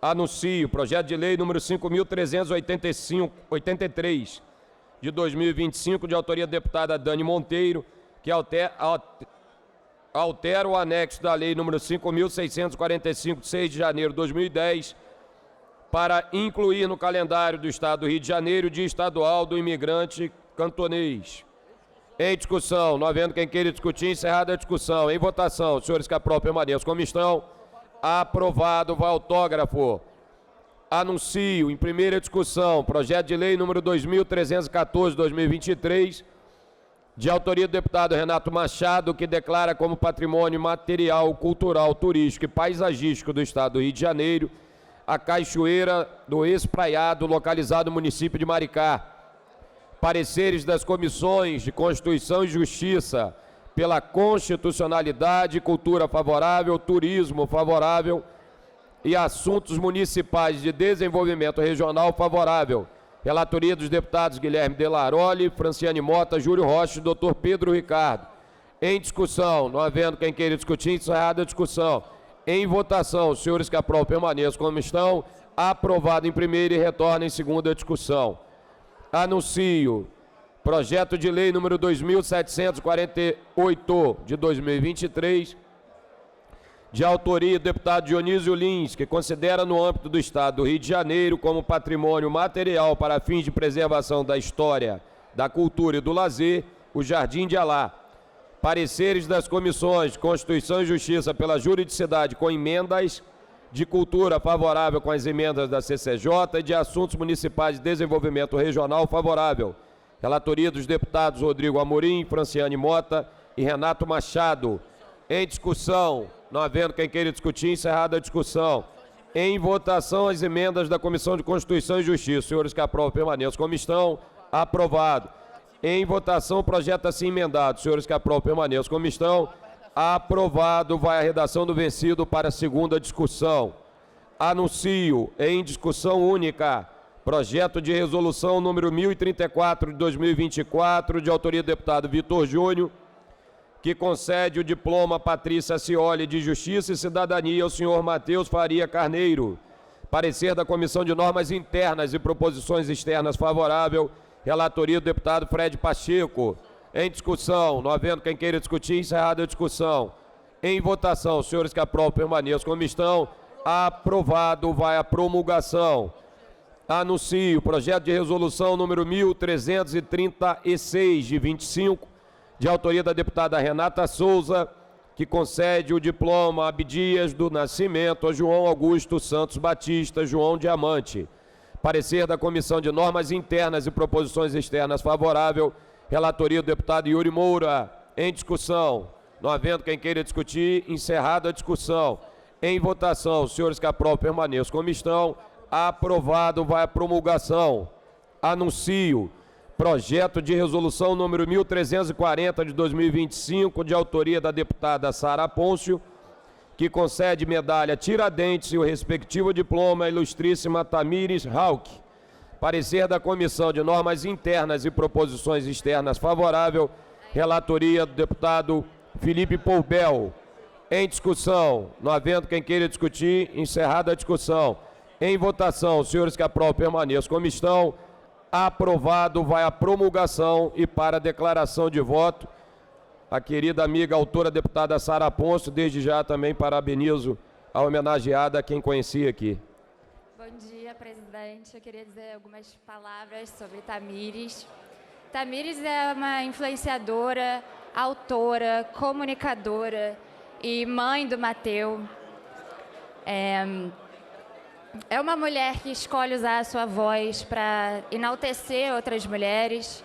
Anuncio o projeto de lei número 5.383, de 2025, de autoria da deputada Dani Monteiro, que altera o anexo da lei número 5.645, de 6 de janeiro de 2010, para incluir no calendário do Estado do Rio de Janeiro o Dia Estadual do Imigrante Cantonês. Em discussão, não havendo quem queira discutir, encerrada a discussão. Em votação, os senhores que aprovam permaneçam como estão. Aprovado, vai autógrafo. Anuncio, em primeira discussão, projeto de lei número 2.314, 2023, de autoria do deputado Renato Machado, que declara como patrimônio material, cultural, turístico e paisagístico do Estado do Rio de Janeiro a Cachoeira do Espraiado, localizado no município de Maricá. Pareceres das comissões de Constituição e Justiça, pela constitucionalidade, cultura favorável, turismo favorável e assuntos municipais de desenvolvimento regional favorável. Relatoria dos deputados Guilherme Delaroli, Franciane Mota, Júlio Rocha e Dr. Pedro Ricardo. Em discussão, não havendo quem queira discutir, encerrada a discussão. Em votação, os senhores que aprovam permaneçam como estão. Aprovado em primeira e retorna em segunda discussão. Anuncio projeto de lei número 2748 de 2023, de autoria do deputado Dionísio Lins, que considera no âmbito do Estado do Rio de Janeiro como patrimônio material para fins de preservação da história, da cultura e do lazer, o Jardim de Alá. Pareceres das comissões de Constituição e Justiça pela juridicidade com emendas, de cultura favorável com as emendas da CCJ e de assuntos municipais de desenvolvimento regional favorável. Relatoria dos deputados Rodrigo Amorim, Franciane Mota e Renato Machado. Em discussão, não havendo quem queira discutir, encerrada a discussão. Em votação, as emendas da Comissão de Constituição e Justiça. Senhores que aprovam, permaneçam como estão. Aprovado. Em votação, o projeto assim emendado. Senhores que aprovam, permaneçam como estão. Aprovado. Vai a redação do vencido para a segunda discussão. Anuncio em discussão única projeto de resolução número 1034 de 2024, de autoria do deputado Vitor Júnior, que concede o diploma Patrícia Cioli de Justiça e Cidadania ao senhor Matheus Faria Carneiro. Parecer da Comissão de Normas Internas e Proposições Externas favorável. Relatoria do deputado Fred Pacheco. Em discussão, não havendo quem queira discutir, encerrada a discussão. Em votação, os senhores que aprovam permaneçam como estão. Aprovado. Vai a promulgação. Anuncio o projeto de resolução número 1336 de 25, de autoria da deputada Renata Souza, que concede o diploma Abdias do Nascimento a João Augusto Santos Batista, João Diamante. Parecer da Comissão de Normas Internas e Proposições Externas favorável. Relatoria do deputado Yuri Moura. Em discussão, não havendo quem queira discutir, encerrada a discussão. Em votação, os senhores que aprovam permaneçam como estão. Aprovado. Vai a promulgação. Anuncio projeto de resolução número 1340 de 2025, de autoria da deputada Sara Pôncio, que concede medalha Tiradentes e o respectivo diploma à ilustríssima Tamires Hauck. Parecer da Comissão de Normas Internas e Proposições Externas favorável. Relatoria do deputado Felipe Poubel. Em discussão, não havendo quem queira discutir, encerrada a discussão. Em votação, os senhores que aprovam permaneçam como estão. Aprovado. Vai a promulgação e para a declaração de voto, a querida amiga autora deputada Sara Pôncio. Desde já também parabenizo a homenageada, a quem conheci aqui. Bom dia, presidente. Eu queria dizer algumas palavras sobre Tamires. Tamires é uma influenciadora, autora, comunicadora e mãe do Mateu. É uma mulher que escolhe usar a sua voz para enaltecer outras mulheres.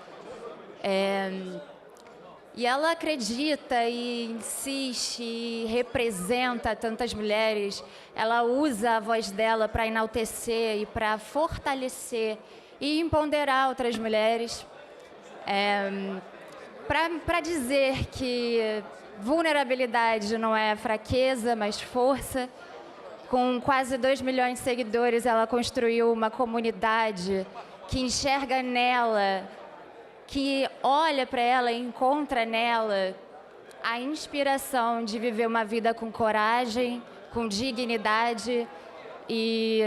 E ela acredita e insiste e representa tantas mulheres. Ela usa a voz dela para enaltecer e para fortalecer e empoderar outras mulheres. Para dizer que vulnerabilidade não é fraqueza, mas força. Com quase 2 milhões de seguidores, ela construiu uma comunidade que enxerga nela, que olha para ela e encontra nela a inspiração de viver uma vida com coragem, com dignidade e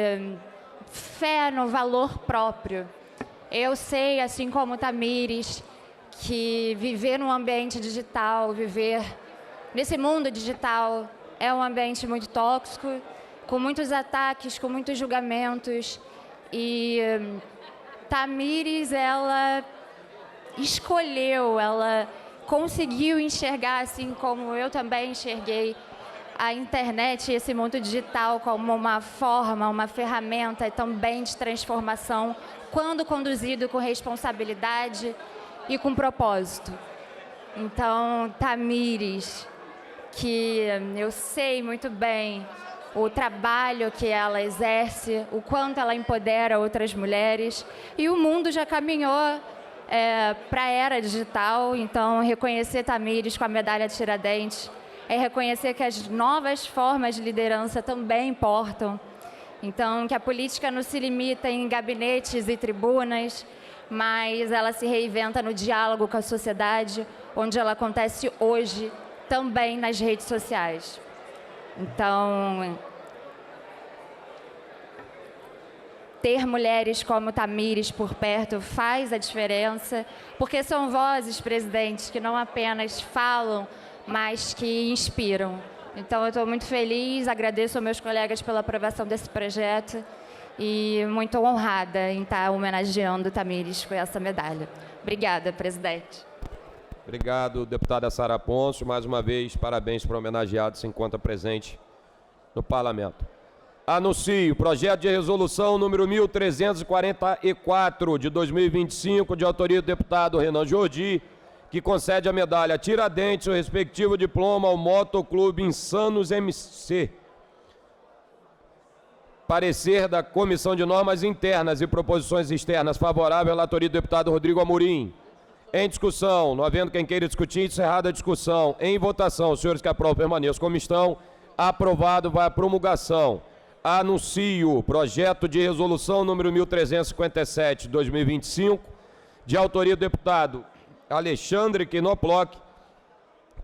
fé no valor próprio. Eu sei, assim como Tamires, que viver num ambiente digital, viver nesse mundo digital é um ambiente muito tóxico, com muitos ataques, com muitos julgamentos. E Tamires, ela escolheu, ela conseguiu enxergar, assim como eu também enxerguei, a internet e esse mundo digital como uma forma, uma ferramenta também de transformação, quando conduzido com responsabilidade e com propósito. Então, Tamires, que eu sei muito bem o trabalho que ela exerce, o quanto ela empodera outras mulheres, e o mundo já caminhou para a era digital. Então, reconhecer Tamires com a medalha Tiradentes é reconhecer que as novas formas de liderança também importam. Então, que a política não se limita em gabinetes e tribunas, mas ela se reinventa no diálogo com a sociedade, onde ela acontece hoje, também nas redes sociais. Então, ter mulheres como Tamires por perto faz a diferença, porque são vozes, presidente, que não apenas falam, mas que inspiram. Então, eu estou muito feliz, agradeço aos meus colegas pela aprovação desse projeto e muito honrada em estar homenageando Tamires com essa medalha. Obrigada, presidente. Obrigado, deputada Sara Ponço. Mais uma vez, parabéns para o homenageado que se encontra presente no Parlamento. Anuncio o projeto de resolução número 1344 de 2025, de autoria do deputado Renan Jordi, que concede a medalha Tiradentes, o respectivo diploma ao Motoclube Insanos MC. Parecer da Comissão de Normas Internas e Proposições Externas favorável à autoria do deputado Rodrigo Amorim. Em discussão, não havendo quem queira discutir, encerrada a discussão. Em votação, os senhores que aprovam permaneçam como estão. Aprovado, vai à promulgação. Anuncio o projeto de resolução número 1357 de 2025, de autoria do deputado Alexandre Knoploch,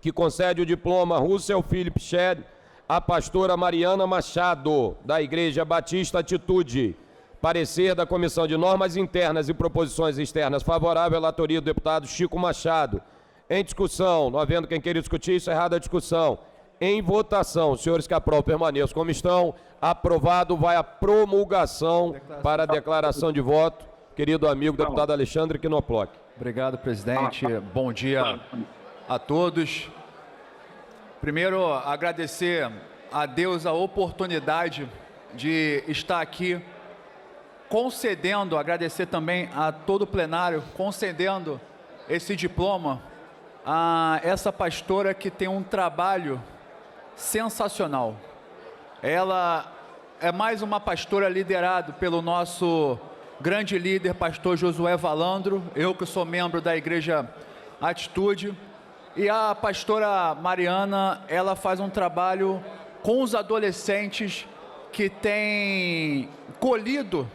que concede o diploma Russell Philip Shedd à pastora Mariana Machado, da Igreja Batista Atitude. Parecer da Comissão de Normas Internas e Proposições Externas favorável à autoria do deputado Chico Machado. Em discussão, não havendo quem queira discutir, encerrada a discussão. Em votação, os senhores que aprovam permaneçam como estão. Aprovado, vai à promulgação para a declaração de voto. Querido amigo deputado Alexandre Knoploch. Obrigado, presidente. Bom dia a todos. Primeiro, agradecer a Deus a oportunidade de estar aqui concedendo, agradecer também a todo o plenário, concedendo esse diploma a essa pastora que tem um trabalho sensacional. Ela é mais uma pastora liderada pelo nosso grande líder, pastor Josué Valandro, eu que sou membro da Igreja Atitude, e a pastora Mariana, ela faz um trabalho com os adolescentes que tem colhido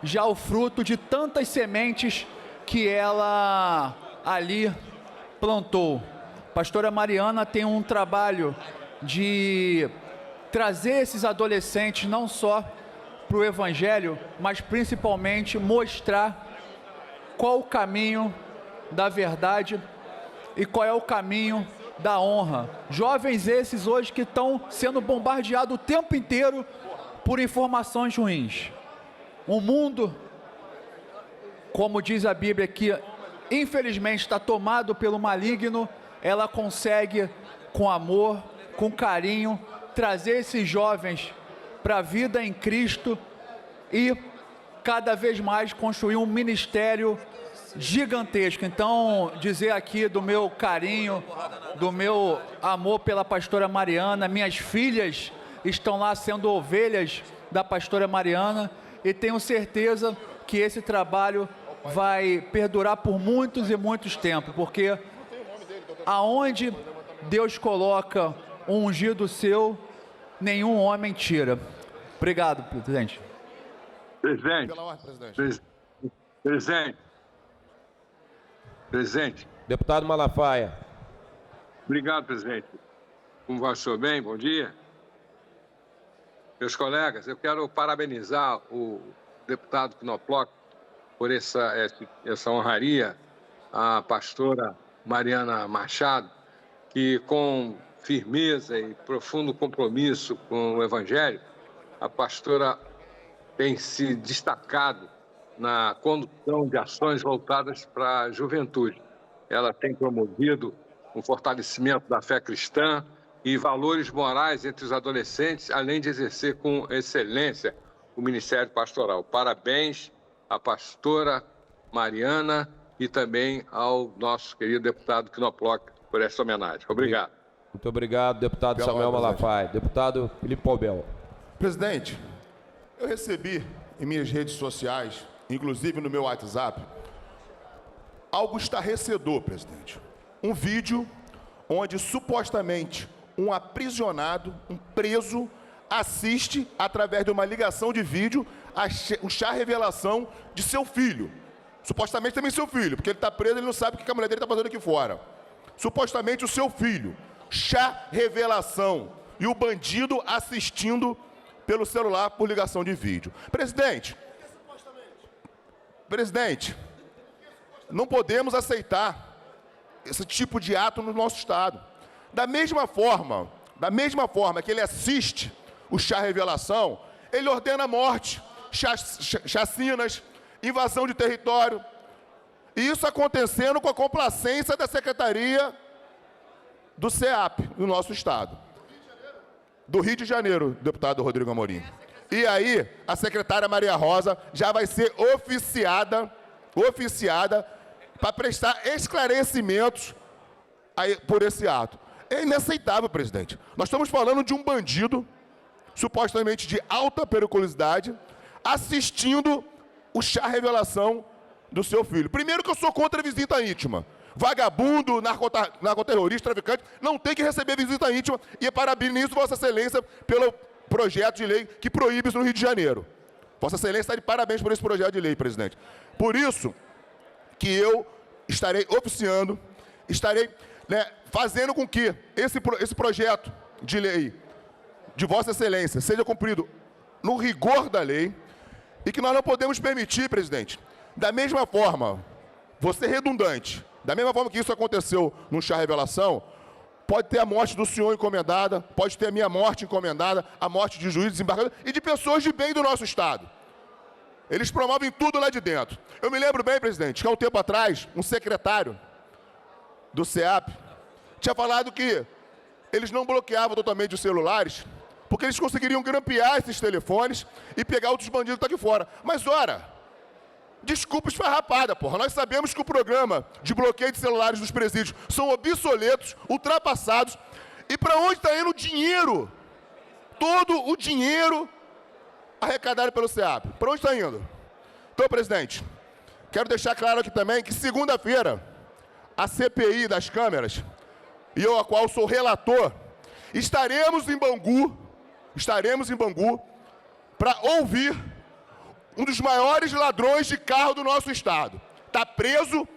já o fruto de tantas sementes que ela ali plantou. Pastora Mariana tem um trabalho de trazer esses adolescentes não só para o Evangelho, mas principalmente mostrar qual o caminho da verdade e qual é o caminho da honra. Jovens esses hoje que estão sendo bombardeados o tempo inteiro por informações ruins. Um mundo, como diz a Bíblia, que infelizmente está tomado pelo maligno, ela consegue, com amor, com carinho, trazer esses jovens para a vida em Cristo e cada vez mais construir um ministério gigantesco. Então, dizer aqui do meu carinho, do meu amor pela pastora Mariana, minhas filhas estão lá sendo ovelhas da pastora Mariana, e tenho certeza que esse trabalho vai perdurar por muitos e muitos tempos, porque aonde Deus coloca um ungido seu, nenhum homem tira. Obrigado, presidente. Presidente. Deputado Malafaia. Obrigado, presidente. Como vai o senhor bem? Bom dia. Meus colegas, eu quero parabenizar o deputado Knoploch por essa honraria, a pastora Mariana Machado, que com firmeza e profundo compromisso com o Evangelho, a pastora tem se destacado na condução de ações voltadas para a juventude. Ela tem promovido o fortalecimento da fé cristã e valores morais entre os adolescentes, além de exercer com excelência o ministério pastoral. Parabéns à pastora Mariana e também ao nosso querido deputado Knoploch por essa homenagem. Obrigado. Muito obrigado, deputado Samuel Malafaia. Deputado Felipe Poubel. Presidente, eu recebi em minhas redes sociais, inclusive no meu WhatsApp, algo estarrecedor, presidente. Um vídeo onde supostamente um aprisionado, um preso, assiste, através de uma ligação de vídeo, o chá revelação de seu filho. Supostamente também seu filho, porque ele está preso, ele não sabe o que a mulher dele está fazendo aqui fora. Supostamente o seu filho. Chá revelação. E o bandido assistindo pelo celular por ligação de vídeo. Presidente, não podemos aceitar esse tipo de ato no nosso Estado. Da mesma forma que ele assiste o chá revelação, ele ordena a morte, chacinas, invasão de território. E isso acontecendo com a complacência da Secretaria do CEAP, do nosso Estado. Do Rio de Janeiro, deputado Rodrigo Amorim. E aí, a secretária Maria Rosa já vai ser oficiada para prestar esclarecimentos aí por esse ato. É inaceitável, presidente. Nós estamos falando de um bandido, supostamente de alta periculosidade, assistindo o chá revelação do seu filho. Primeiro que eu sou contra a visita íntima. Vagabundo, narcoterrorista, traficante, não tem que receber visita íntima e parabenizo Vossa Excelência pelo projeto de lei que proíbe isso no Rio de Janeiro. Vossa Excelência está de parabéns por esse projeto de lei, presidente. Por isso que eu estarei oficiando, fazendo com que esse projeto de lei de Vossa Excelência seja cumprido no rigor da lei e que nós não podemos permitir, presidente, da mesma forma, vou ser redundante, da mesma forma que isso aconteceu no chá revelação, pode ter a morte do senhor encomendada, pode ter a minha morte encomendada, a morte de juízes, desembargadores e de pessoas de bem do nosso Estado. Eles promovem tudo lá de dentro. Eu me lembro bem, presidente, que há um tempo atrás, um secretário do CEAP tinha falado que eles não bloqueavam totalmente os celulares, porque eles conseguiriam grampear esses telefones e pegar outros bandidos que estão aqui fora. Mas, ora, desculpa esfarrapada, porra. Nós sabemos que o programa de bloqueio de celulares dos presídios são obsoletos, ultrapassados. E para onde está indo o dinheiro? Todo o dinheiro arrecadado pelo CEAP. Para onde está indo? Então, presidente, quero deixar claro aqui também que segunda-feira, a CPI das câmeras, e eu, a qual sou relator, estaremos em Bangu para ouvir um dos maiores ladrões de carro do nosso Estado. Está preso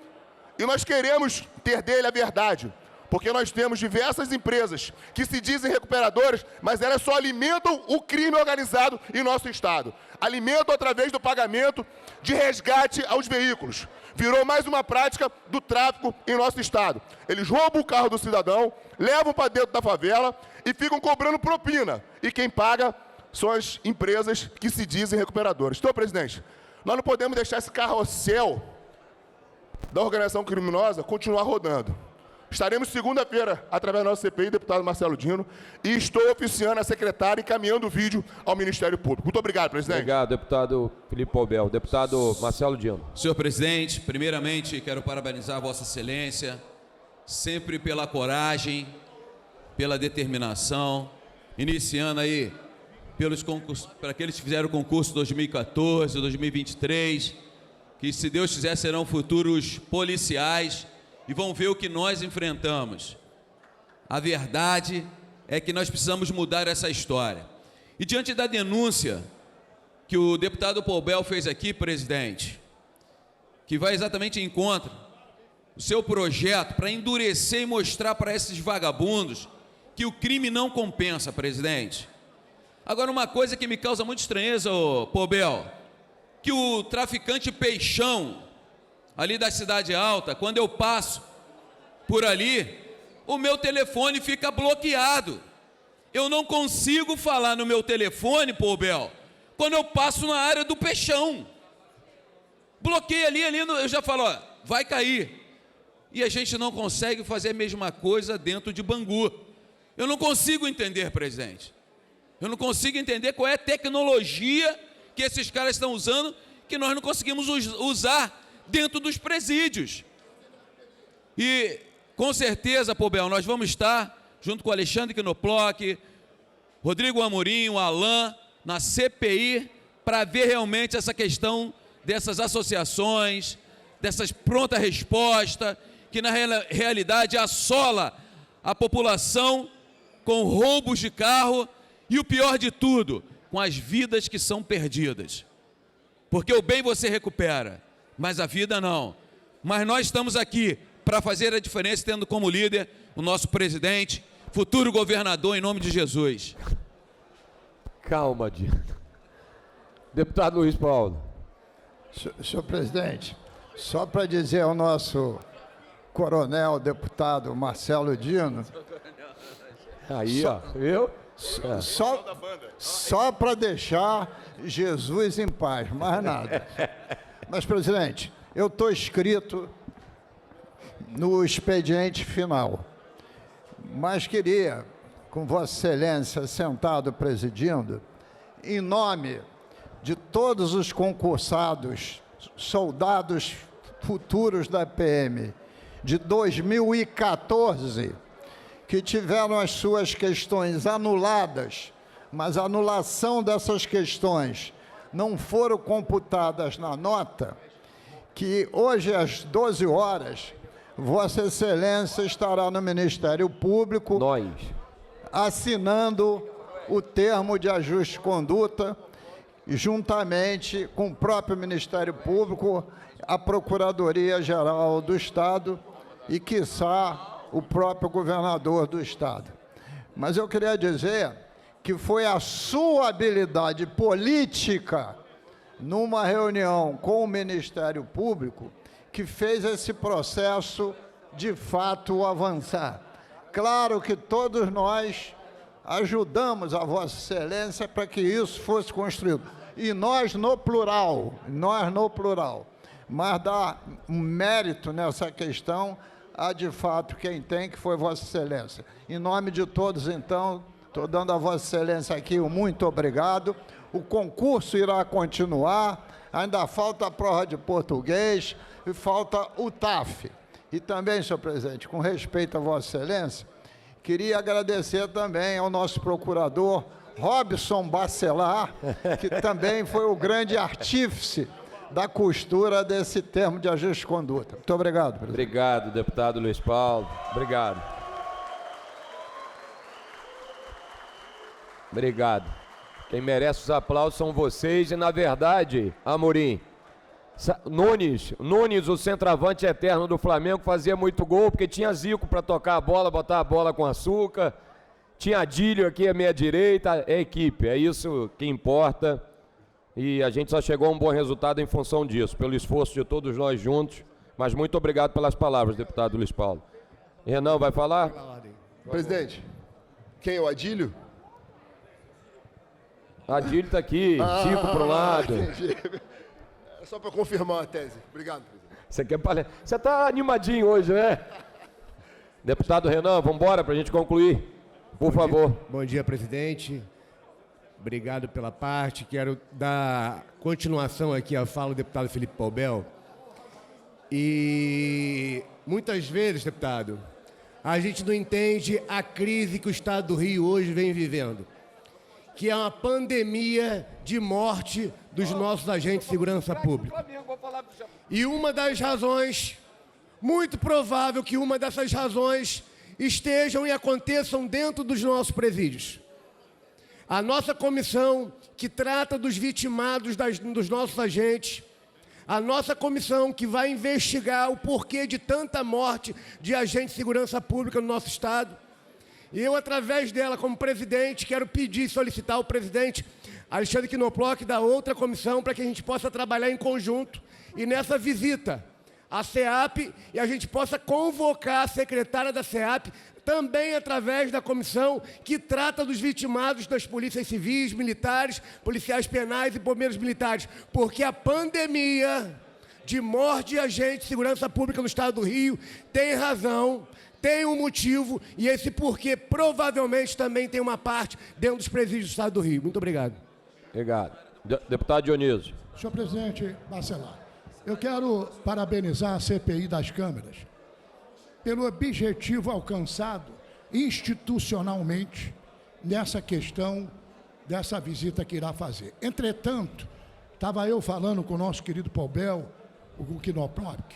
e nós queremos ter dele a verdade, porque nós temos diversas empresas que se dizem recuperadoras, mas elas só alimentam o crime organizado em nosso Estado. Alimentam através do pagamento de resgate aos veículos. Virou mais uma prática do tráfico em nosso Estado. Eles roubam o carro do cidadão, levam para dentro da favela e ficam cobrando propina. E quem paga são as empresas que se dizem recuperadoras. Então, presidente, nós não podemos deixar esse carrossel da organização criminosa continuar rodando. Estaremos segunda-feira, através da nossa CPI, deputado Marcelo Dino, e estou oficiando a secretária e encaminhando o vídeo ao Ministério Público. Muito obrigado, presidente. Obrigado, deputado Felipe Poubel. Deputado Marcelo Dino. Senhor presidente, primeiramente quero parabenizar Vossa Excelência, sempre pela coragem, pela determinação, iniciando aí para aqueles que fizeram o concurso 2014, 2023, que, se Deus quiser, serão futuros policiais e vão ver o que nós enfrentamos. A verdade é que nós precisamos mudar essa história. E diante da denúncia que o deputado Poubel fez aqui, presidente, que vai exatamente em contra o seu projeto para endurecer e mostrar para esses vagabundos que o crime não compensa, presidente. Agora, uma coisa que me causa muita estranheza, Poubel, que o traficante Peixão, ali da Cidade Alta, quando eu passo por ali, o meu telefone fica bloqueado. Eu não consigo falar no meu telefone, Poubel, quando eu passo na área do Peixão. Bloqueei ali, eu já falo, ó, vai cair. E a gente não consegue fazer a mesma coisa dentro de Bangu. Eu não consigo entender, presidente. Eu não consigo entender qual é a tecnologia que esses caras estão usando, que nós não conseguimos usar dentro dos presídios. E, com certeza, Poubel, nós vamos estar, junto com o Alexandre Knoploch, Rodrigo Amorim, o Alain, na CPI, para ver realmente essa questão dessas associações, dessas pronta resposta, que na realidade assola a população com roubos de carro e o pior de tudo, com as vidas que são perdidas. Porque o bem você recupera, mas a vida não. Mas nós estamos aqui para fazer a diferença, tendo como líder o nosso presidente, futuro governador, em nome de Jesus. Calma, Dino. Deputado Luiz Paulo. Senhor presidente, só para dizer ao nosso coronel deputado Marcelo Dino... Aí, ó, viu? Só para deixar Jesus em paz, mais nada. Mas, presidente, eu estou inscrito no expediente final, mas queria, com Vossa Excelência sentado presidindo, em nome de todos os concursados, soldados futuros da PM de 2014, que tiveram as suas questões anuladas, mas a anulação dessas questões não foram computadas na nota, que hoje às 12 horas, Vossa Excelência estará no Ministério Público assinando o termo de ajuste de conduta, juntamente com o próprio Ministério Público, a Procuradoria-Geral do Estado e, quiçá, o próprio governador do Estado. Mas eu queria dizer que foi a sua habilidade política, numa reunião com o Ministério Público, que fez esse processo, de fato, avançar. Claro que todos nós ajudamos a Vossa Excelência para que isso fosse construído. E nós no plural, Mas dá um mérito nessa questão a, de fato, quem tem, que foi Vossa Excelência. Em nome de todos, então, estou dando a Vossa Excelência aqui um muito obrigado. O concurso irá continuar, ainda falta a prova de português e falta o TAF. E também, senhor presidente, com respeito a Vossa Excelência, queria agradecer também ao nosso procurador, Robson Bacelar, que também foi o grande artífice da costura desse termo de ajuste de conduta. Muito obrigado, presidente. Obrigado, deputado Luiz Paulo. Obrigado. Obrigado. Quem merece os aplausos são vocês e, na verdade, Amorim, Nunes, o centroavante eterno do Flamengo, fazia muito gol porque tinha Zico para tocar a bola, botar a bola com açúcar. Tinha Adílio aqui à minha direita, é equipe, é isso que importa. E a gente só chegou a um bom resultado em função disso, pelo esforço de todos nós juntos. Mas muito obrigado pelas palavras, deputado Luiz Paulo. Renan, vai falar? Presidente, quem é o Adílio? Adílio está aqui, Zico para um lado. Entendi. É só para confirmar a tese. Obrigado, presidente. Você está animadinho hoje, né? Deputado Renan, vamos embora para a gente concluir. Por favor. Bom dia, presidente. Obrigado pela parte. Quero dar continuação aqui à fala do deputado Felipe Paubel. E muitas vezes, deputado, a gente não entende a crise que o Estado do Rio hoje vem vivendo, que é uma pandemia de morte dos nossos agentes de segurança pública. E uma das razões, muito provável que uma dessas razões estejam e aconteçam dentro dos nossos presídios. A nossa comissão que trata dos vitimados dos nossos agentes, a nossa comissão que vai investigar o porquê de tanta morte de agentes de segurança pública no nosso Estado, e eu, através dela, como presidente, quero pedir e solicitar ao presidente Alexandre Knoploch da outra comissão para que a gente possa trabalhar em conjunto e nessa visita à SEAP, e a gente possa convocar a secretária da SEAP, também através da comissão que trata dos vitimados das polícias civis, militares, policiais penais e bombeiros militares, porque a pandemia de morte de agentes de segurança pública no Estado do Rio tem razão, tem um motivo, e esse porquê provavelmente também tem uma parte dentro dos presídios do Estado do Rio. Muito obrigado. Obrigado. Deputado Dionísio. Senhor presidente Bacelar, eu quero parabenizar a CPI das câmeras pelo objetivo alcançado institucionalmente nessa questão dessa visita que irá fazer. Entretanto, estava eu falando com o nosso querido Paubel o Quinoproc,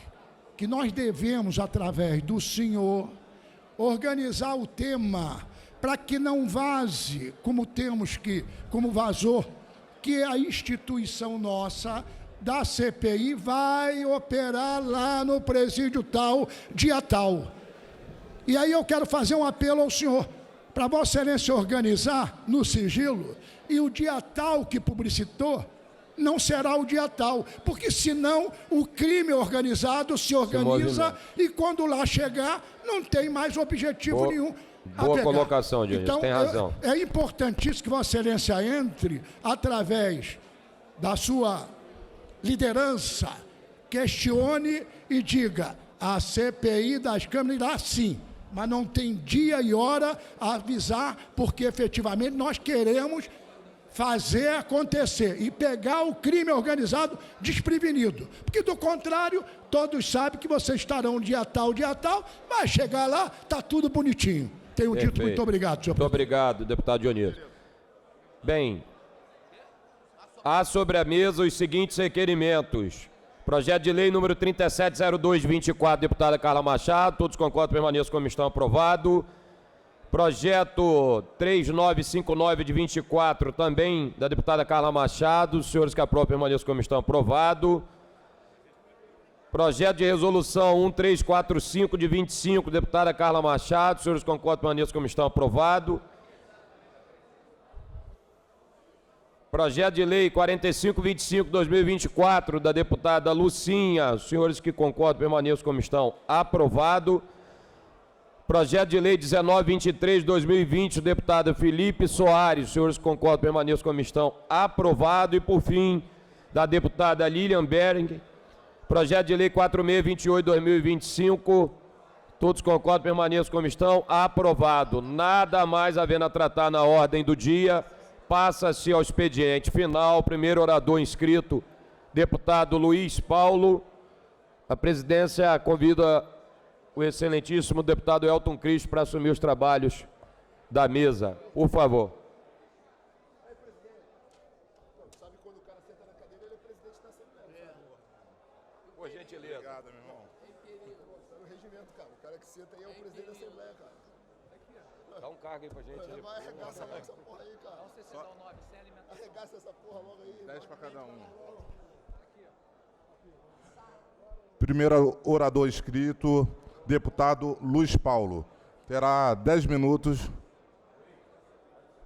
que nós devemos, através do senhor, organizar o tema para que não vaze, como vazou, que a instituição nossa da CPI vai operar lá no presídio tal, dia tal. E aí eu quero fazer um apelo ao senhor, para Vossa Excelência organizar no sigilo, e o dia tal que publicitou não será o dia tal, porque senão o crime organizado se organiza e quando lá chegar não tem mais objetivo nenhum. Boa colocação, Dionísio, então, tem razão. É importantíssimo que Vossa Excelência entre através da sua liderança, questione e diga: a CPI das câmeras irá sim, mas não tem dia e hora a avisar, porque efetivamente nós queremos fazer acontecer e pegar o crime organizado desprevenido. Porque, do contrário, todos sabem que vocês estarão dia tal, vai chegar lá, está tudo bonitinho. Tenho dito muito obrigado, senhor presidente. Muito obrigado, deputado Dionísio. Bem, há sobre a mesa os seguintes requerimentos. Projeto de lei número 370224, deputada Carla Machado. Todos concordam, permaneçam como estão, aprovado. Projeto 3959 de 24, também da deputada Carla Machado. Os senhores que aprovam, permaneçam como estão, aprovado. Projeto de resolução 1345 de 25, deputada Carla Machado. Os senhores concordam, permaneçam como estão, aprovado. Projeto de lei 4525 de 2024, da deputada Lucinha. Os senhores que concordam, permaneçam como estão, aprovado. Projeto de lei 1923 de 2020, deputado Felipe Soares. Os senhores que concordam, permaneçam como estão, aprovado. E, por fim, da deputada Lilian Bering, projeto de lei 4628 de 2025. Todos concordam, permaneçam como estão, aprovado. Nada mais havendo a tratar na ordem do dia, passa-se ao expediente final. Primeiro orador inscrito, deputado Luiz Paulo. A presidência convida o excelentíssimo deputado Elton Cristo para assumir os trabalhos da mesa. Por favor. Por gentileza. Obrigado, meu irmão. Tá no regimento, cara. O cara que senta aí é o presidente da Assembleia, cara. Dá um cargo aí pra gente. Vai arregaçar logo essa porra aí, cara. Não sei se dá o nome, sem alimentação. Arregaça essa porra logo aí. 10 pra cada um. Primeiro orador inscrito, deputado Luiz Paulo. Terá 10 minutos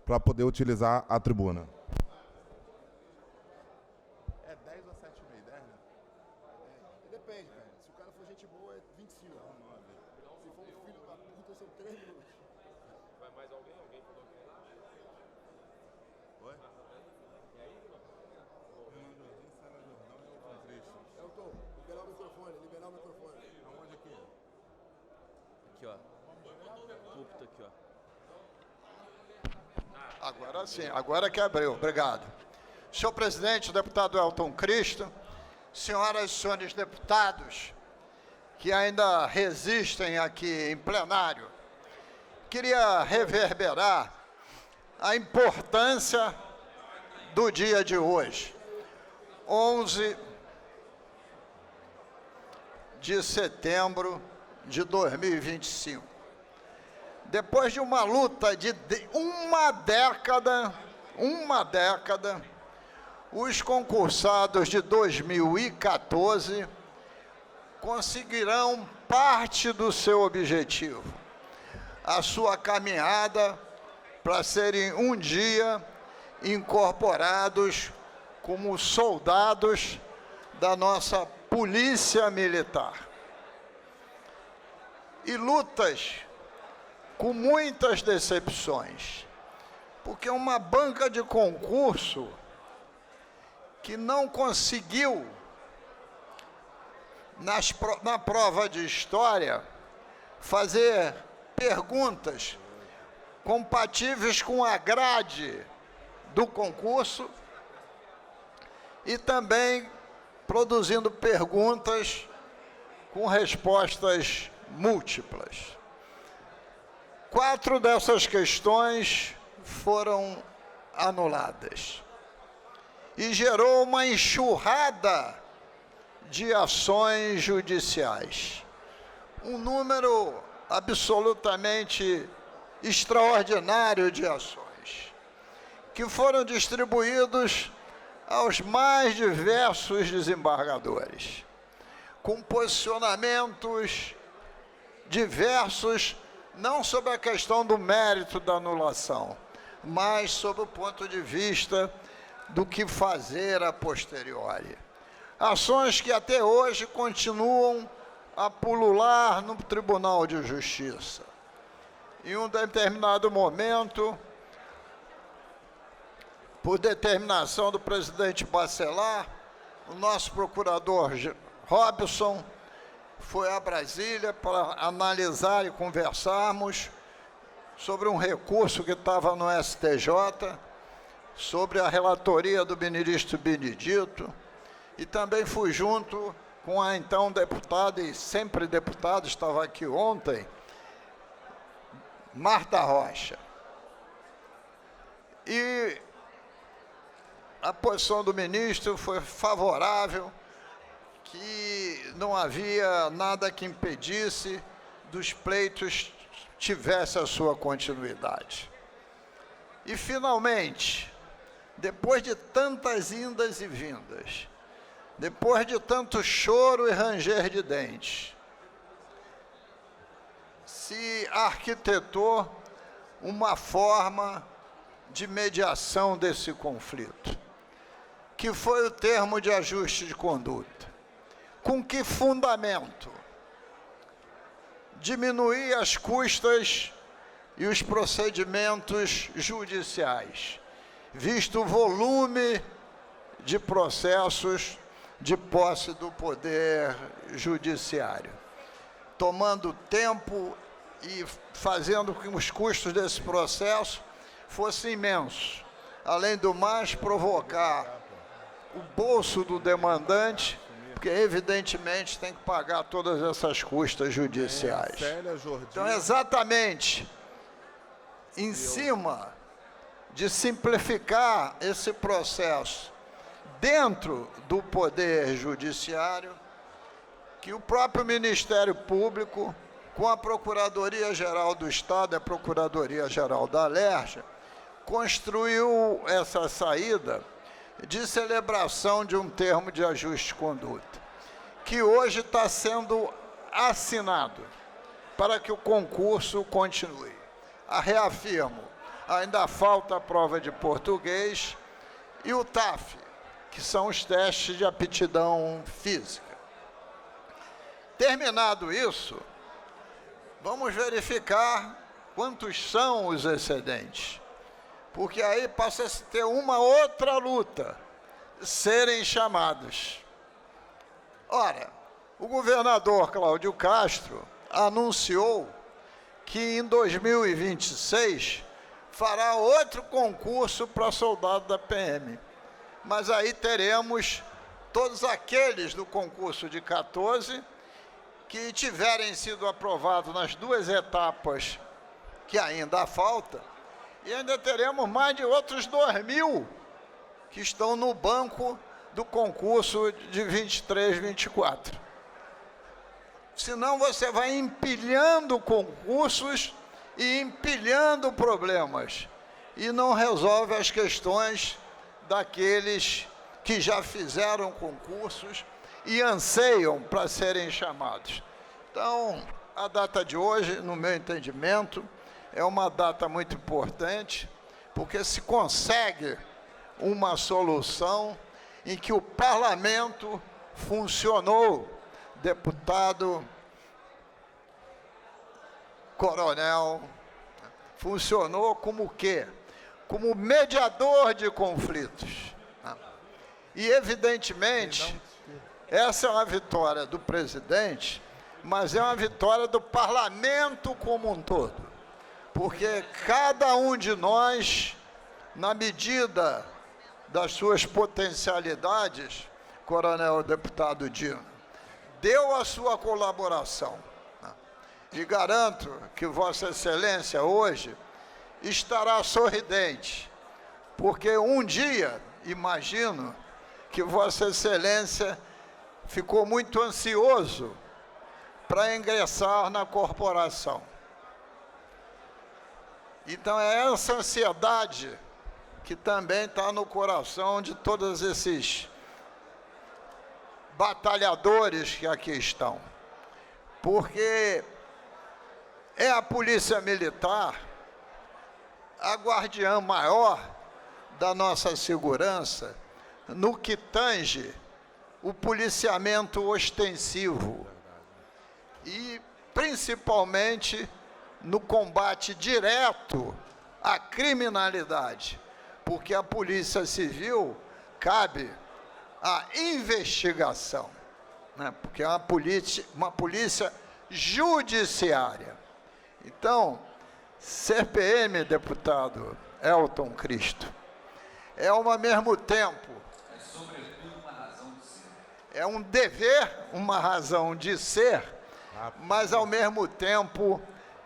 para poder utilizar a tribuna. É 10 ou 7,5? 10, né? Depende, velho. Se o cara for gente boa, é 25. Se for um filho da puta, são 3 minutos. Vai mais alguém? Alguém falou que lá? Oi? E aí? Eu tô. Liberar o microfone, liberar o microfone. Aonde aqui? Aqui, ó. Púlpito aqui, ó. Agora sim, agora que abriu. Obrigado. Senhor presidente, o deputado Elton Cristo, senhoras e senhores deputados que ainda resistem aqui em plenário, queria reverberar a importância do dia de hoje, 11 de setembro de 2025. Depois de uma luta de uma década, os concursados de 2014 conseguirão parte do seu objetivo, a sua caminhada para serem um dia incorporados como soldados da nossa Polícia Militar. E lutas com muitas decepções, porque uma banca de concurso que não conseguiu, na prova de história, fazer perguntas compatíveis com a grade do concurso e também produzindo perguntas com respostas múltiplas. 4 dessas questões foram anuladas e gerou uma enxurrada de ações judiciais. Um número absolutamente extraordinário de ações, que foram distribuídos aos mais diversos desembargadores, com posicionamentos diversos, não sobre a questão do mérito da anulação, mas sob o ponto de vista do que fazer a posteriori. Ações que até hoje continuam a pulular no Tribunal de Justiça. Em um determinado momento, por determinação do presidente Bacelar, o nosso procurador Robson foi a Brasília para analisar e conversarmos sobre um recurso que estava no STJ, sobre a relatoria do ministro Benedito, e também fui junto com a então deputada, e sempre deputada, estava aqui ontem, Marta Rocha. E a posição do ministro foi favorável, que não havia nada que impedisse dos pleitos tivesse a sua continuidade. E, finalmente, depois de tantas indas e vindas, depois de tanto choro e ranger de dentes, se arquitetou uma forma de mediação desse conflito, que foi o termo de ajuste de conduta. Com que fundamento? Diminuir as custas e os procedimentos judiciais, visto o volume de processos de posse do Poder Judiciário, tomando tempo e fazendo com que os custos desse processo fossem imensos. Além do mais, provocar o bolso do demandante, porque evidentemente tem que pagar todas essas custas judiciais. Então, exatamente em cima de simplificar esse processo dentro do Poder Judiciário, que o próprio Ministério Público, com a Procuradoria-Geral do Estado e a Procuradoria-Geral da Alerj, construiu essa saída de celebração de um termo de ajuste de conduta, que hoje está sendo assinado para que o concurso continue. Reafirmo, ainda falta a prova de português e o TAF, que são os testes de aptidão física. Terminado isso, vamos verificar quantos são os excedentes, porque aí passa a se ter uma outra luta, serem chamados. Ora, o governador Cláudio Castro anunciou que em 2026 fará outro concurso para soldado da PM. Mas aí teremos todos aqueles do concurso de 14 que tiverem sido aprovados nas duas etapas que ainda falta, e ainda teremos mais de outros 2.000 que estão no banco do concurso de 23, 24. Senão você vai empilhando concursos e empilhando problemas, e não resolve as questões daqueles que já fizeram concursos e anseiam para serem chamados. Então, a data de hoje, no meu entendimento, é uma data muito importante, porque se consegue uma solução em que o parlamento funcionou. Deputado Coronel funcionou como o quê? Como mediador de conflitos. E, evidentemente, essa é uma vitória do presidente, mas é uma vitória do parlamento como um todo. Porque cada um de nós, na medida das suas potencialidades, Coronel Deputado Dino, deu a sua colaboração. E garanto que Vossa Excelência hoje estará sorridente, porque um dia, imagino, que Vossa Excelência ficou muito ansioso para ingressar na corporação. Então é essa ansiedade que também está no coração de todos esses batalhadores que aqui estão. Porque é a Polícia Militar a guardiã maior da nossa segurança no que tange o policiamento ostensivo e, principalmente, no combate direto à criminalidade, porque a Polícia Civil cabe a investigação, né? Porque é uma polícia judiciária. Então, ser PM, deputado Elton Cristo, é ao mesmo tempo é um dever, uma razão de ser, mas ao mesmo tempo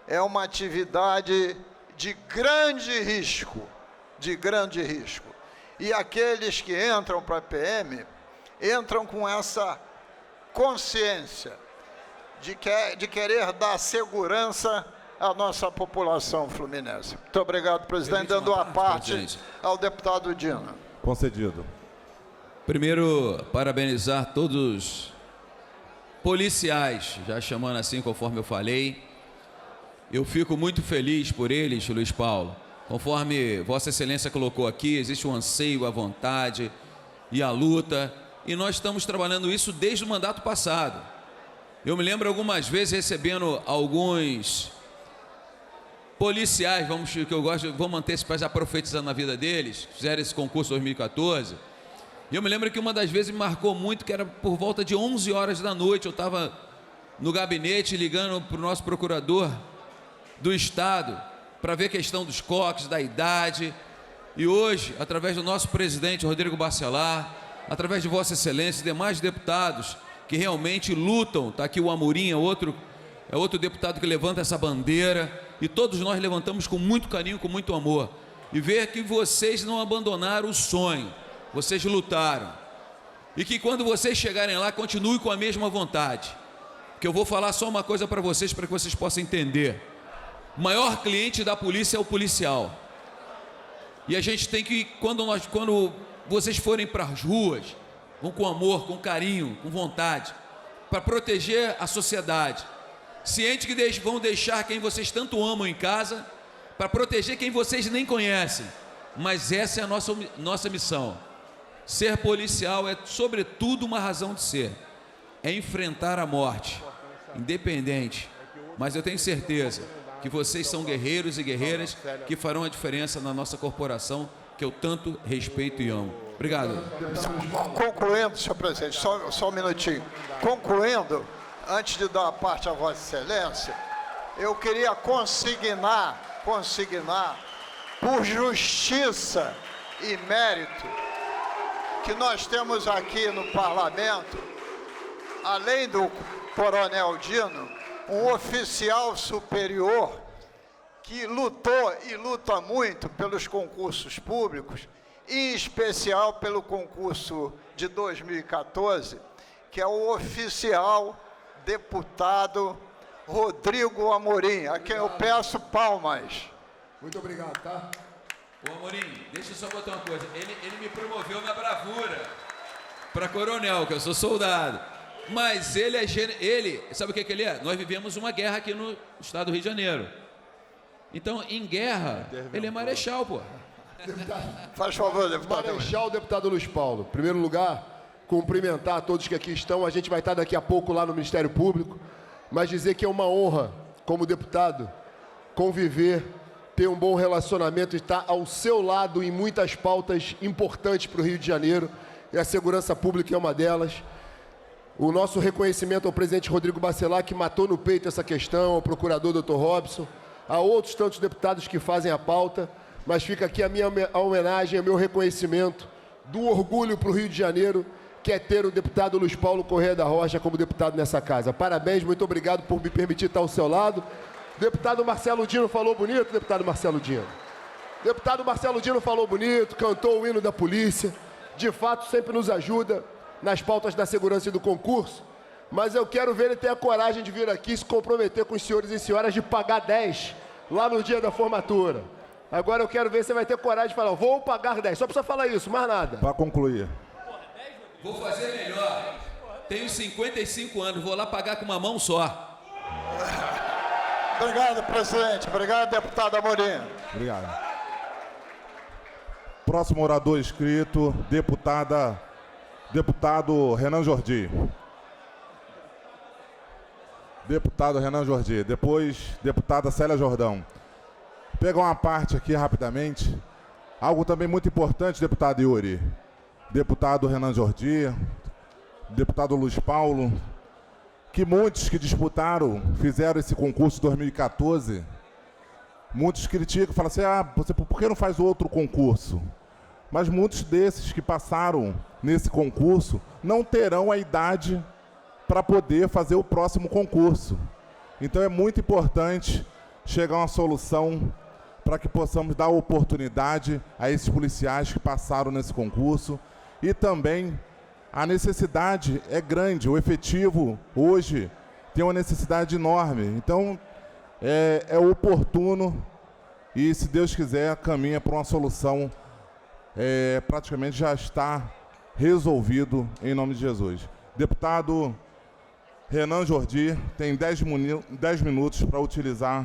é uma atividade de grande risco, E aqueles que entram para a PM entram com essa consciência de querer dar segurança à nossa população fluminense. Muito obrigado, presidente. Dando a parte ao deputado Dino. Concedido. Primeiro, parabenizar todos os policiais, já chamando assim conforme eu falei. Eu fico muito feliz por eles, Luiz Paulo. Conforme Vossa Excelência colocou aqui, existe um anseio, a vontade e a luta, e nós estamos trabalhando isso desde o mandato passado. Eu me lembro algumas vezes recebendo alguns policiais, vamos antecipar, já profetizando na vida deles, fizeram esse concurso em 2014, e eu me lembro que uma das vezes me marcou muito, que era por volta de 11 horas da noite, eu estava no gabinete ligando para o nosso procurador do Estado, para ver a questão dos coques, da idade, e hoje, através do nosso presidente Rodrigo Barcelar, através de Vossa Excelência e demais deputados que realmente lutam, está aqui o Amorim, é outro deputado que levanta essa bandeira, e todos nós levantamos com muito carinho, com muito amor, e ver que vocês não abandonaram o sonho, vocês lutaram, e que quando vocês chegarem lá, continuem com a mesma vontade, que eu vou falar só uma coisa para vocês que vocês possam entender. O maior cliente da polícia é o policial. E a gente tem que, quando vocês forem para as ruas, vão com amor, com carinho, com vontade, para proteger a sociedade. Ciente que vão deixar quem vocês tanto amam em casa, para proteger quem vocês nem conhecem. Mas essa é a nossa missão. Ser policial é, sobretudo, uma razão de ser. É enfrentar a morte, independente. Mas eu tenho certeza que vocês são guerreiros e guerreiras que farão a diferença na nossa corporação, que eu tanto respeito e amo. Obrigado. Concluindo, senhor presidente, só um minutinho. Concluindo, antes de dar a parte à Vossa Excelência, eu queria consignar, por justiça e mérito, que nós temos aqui no Parlamento, além do Coronel Dino, um oficial superior que lutou e luta muito pelos concursos públicos, em especial pelo concurso de 2014, que é o oficial deputado Rodrigo Amorim, a quem eu peço palmas. Muito obrigado, tá? Ô Amorim, deixa eu só botar uma coisa. Ele me promoveu na bravura para coronel, que eu sou soldado. Mas ele, sabe o que ele é? Nós vivemos uma guerra aqui no estado do Rio de Janeiro. Então, em guerra, ele é marechal, pô. Faz favor, deputado. Marechal, deputado Luiz Paulo. Em primeiro lugar, cumprimentar a todos que aqui estão. A gente vai estar daqui a pouco lá no Ministério Público. Mas dizer que é uma honra, como deputado, conviver, ter um bom relacionamento e estar ao seu lado em muitas pautas importantes para o Rio de Janeiro. E a segurança pública é uma delas. O nosso reconhecimento ao presidente Rodrigo Barcelar, que matou no peito essa questão, ao procurador Dr. Robson, a outros tantos deputados que fazem a pauta, mas fica aqui a minha homenagem, o meu reconhecimento do orgulho para o Rio de Janeiro, que é ter o deputado Luiz Paulo Correia da Rocha como deputado nessa casa. Parabéns, muito obrigado por me permitir estar ao seu lado. Deputado Marcelo Dino falou bonito, deputado Marcelo Dino. Deputado Marcelo Dino falou bonito, cantou o hino da polícia, de fato sempre nos ajuda. nas pautas da segurança e do concurso, mas eu quero ver ele ter a coragem de vir aqui se comprometer com os senhores e senhoras de pagar 10 lá no dia da formatura. Agora eu quero ver se você vai ter coragem de falar, vou pagar 10. Só precisa falar isso, mais nada. Para concluir. Vou fazer melhor. Tenho 55 anos, vou lá pagar com uma mão só. Obrigado, presidente. Obrigado, deputado Amorim. Obrigado. Próximo orador inscrito, deputado Renan Jordi. Deputado Renan Jordi. Depois, deputada Célia Jordão. Pegar uma parte aqui rapidamente. Algo também muito importante, deputado Yuri. Deputado Renan Jordi, deputado Luiz Paulo, que muitos que disputaram, fizeram esse concurso em 2014, muitos criticam, falam assim, você por que não faz outro concurso? Mas muitos desses que passaram nesse concurso não terão a idade para poder fazer o próximo concurso. Então é muito importante chegar a uma solução para que possamos dar oportunidade a esses policiais que passaram nesse concurso. E também a necessidade é grande, o efetivo hoje tem uma necessidade enorme. Então é oportuno e, se Deus quiser, caminha para uma solução, praticamente já está resolvido em nome de Jesus. Deputado Renan Jordi tem 10 minutos para utilizar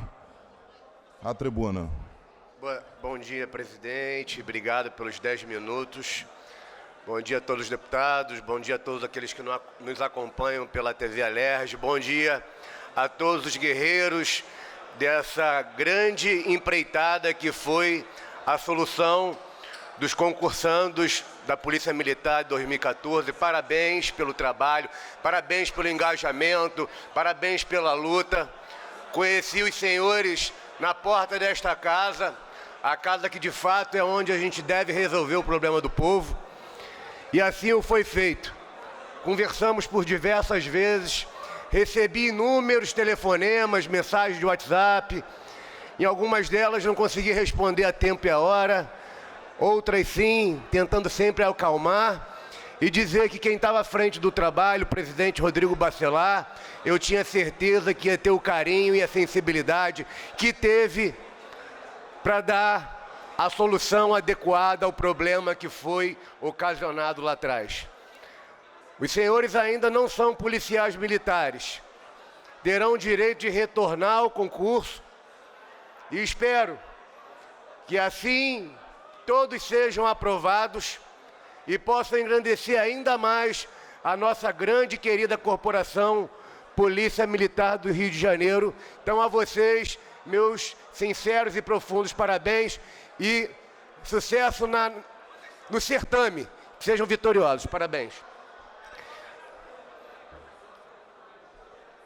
a tribuna. Bom dia, presidente. Obrigado pelos 10 minutos. Bom dia a todos os deputados, bom dia a todos aqueles que nos acompanham pela TV Alerj, bom dia a todos os guerreiros dessa grande empreitada que foi a solução dos concursandos da Polícia Militar de 2014. Parabéns pelo trabalho, parabéns pelo engajamento, parabéns pela luta. Conheci os senhores na porta desta casa, a casa que de fato é onde a gente deve resolver o problema do povo. E assim o foi feito. Conversamos por diversas vezes, recebi inúmeros telefonemas, mensagens de WhatsApp. Em algumas delas não consegui responder a tempo e a hora, outras sim, tentando sempre acalmar e dizer que quem estava à frente do trabalho, o presidente Rodrigo Bacelar, eu tinha certeza que ia ter o carinho e a sensibilidade que teve para dar a solução adequada ao problema que foi ocasionado lá atrás. Os senhores ainda não são policiais militares. Terão direito de retornar ao concurso e espero que assim todos sejam aprovados e possam engrandecer ainda mais a nossa grande e querida corporação Polícia Militar do Rio de Janeiro. Então, a vocês, meus sinceros e profundos parabéns e sucesso no certame. Sejam vitoriosos. Parabéns.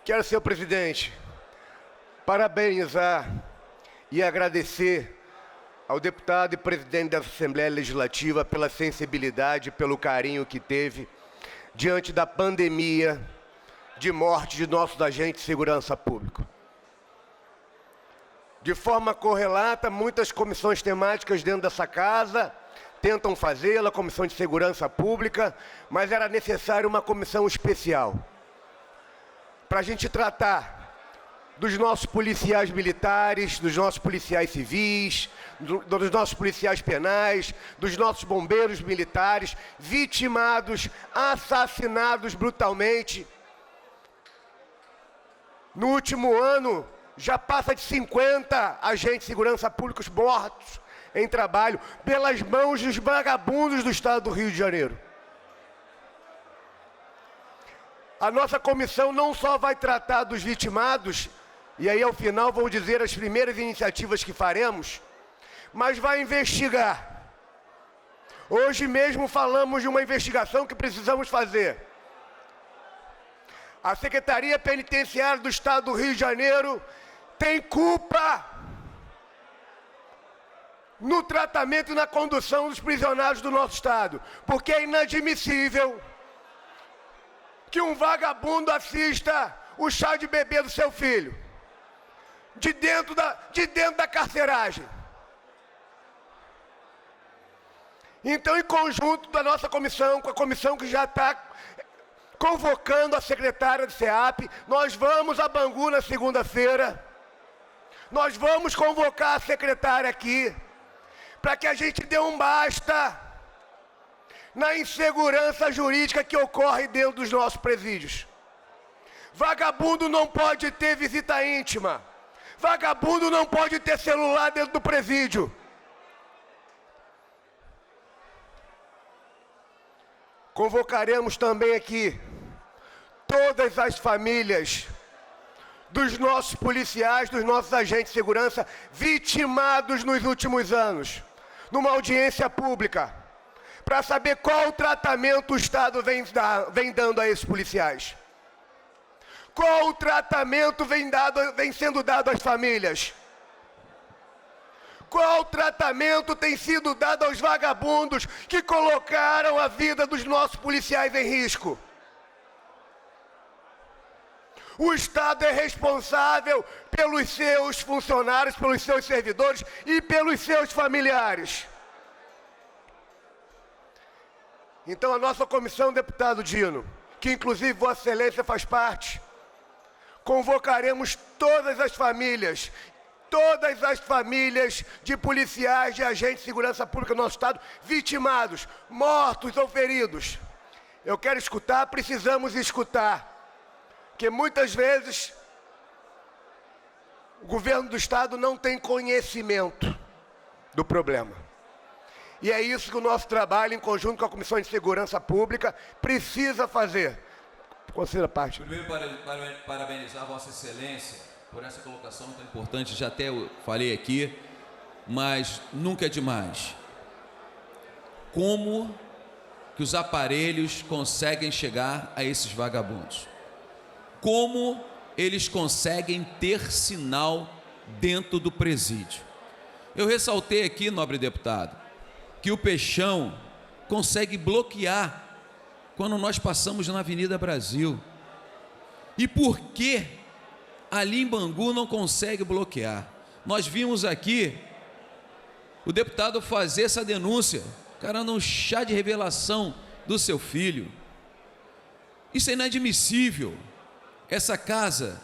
Quero, senhor presidente, parabenizar e agradecer ao deputado e presidente dessa Assembleia Legislativa pela sensibilidade e pelo carinho que teve diante da pandemia de morte de nossos agentes de segurança pública. De forma correlata, muitas comissões temáticas dentro dessa casa tentam fazê-la, Comissão de Segurança Pública, mas era necessária uma comissão especial para a gente tratar dos nossos policiais militares, dos nossos policiais civis, dos nossos policiais penais, dos nossos bombeiros militares, vitimados, assassinados brutalmente. No último ano, já passa de 50 agentes de segurança pública mortos em trabalho pelas mãos dos vagabundos do estado do Rio de Janeiro. A nossa comissão não só vai tratar dos vitimados, e aí ao final vou dizer as primeiras iniciativas que faremos, mas vai investigar. Hoje mesmo falamos de uma investigação que precisamos fazer. A Secretaria Penitenciária do Estado do Rio de Janeiro tem culpa no tratamento e na condução dos prisioneiros do nosso Estado, porque é inadmissível que um vagabundo assista o chá de bebê do seu filho, de dentro da carceragem. Então, em conjunto da nossa comissão, com a comissão que já está convocando a secretária do SEAP, nós vamos a Bangu na segunda-feira. Nós vamos convocar a secretária aqui, para que a gente dê um basta na insegurança jurídica que ocorre dentro dos nossos presídios. Vagabundo não pode ter visita íntima. Vagabundo não pode ter celular dentro do presídio. Convocaremos também aqui todas as famílias dos nossos policiais, dos nossos agentes de segurança vitimados nos últimos anos, numa audiência pública, para saber qual tratamento o Estado vem dando a esses policiais. Qual o tratamento vem sendo dado às famílias? Qual tratamento tem sido dado aos vagabundos que colocaram a vida dos nossos policiais em risco? O Estado é responsável pelos seus funcionários, pelos seus servidores e pelos seus familiares. Então, a nossa comissão, deputado Dino, que inclusive Vossa Excelência faz parte, convocaremos todas as famílias de policiais, de agentes de segurança pública do nosso Estado, vitimados, mortos ou feridos. Eu quero escutar, precisamos escutar, porque muitas vezes o governo do Estado não tem conhecimento do problema. E é isso que o nosso trabalho, em conjunto com a Comissão de Segurança Pública, precisa fazer. Considera parte. Primeiro, parabenizar Vossa Excelência por essa colocação tão importante, já até eu falei aqui, mas nunca é demais. Como que os aparelhos conseguem chegar a esses vagabundos? Como eles conseguem ter sinal dentro do presídio? Eu ressaltei aqui, nobre deputado, que o Peixão consegue bloquear quando nós passamos na Avenida Brasil. E por que ali em Bangu não consegue bloquear? Nós vimos aqui o deputado fazer essa denúncia, cara, num chá de revelação do seu filho. Isso é inadmissível. Essa casa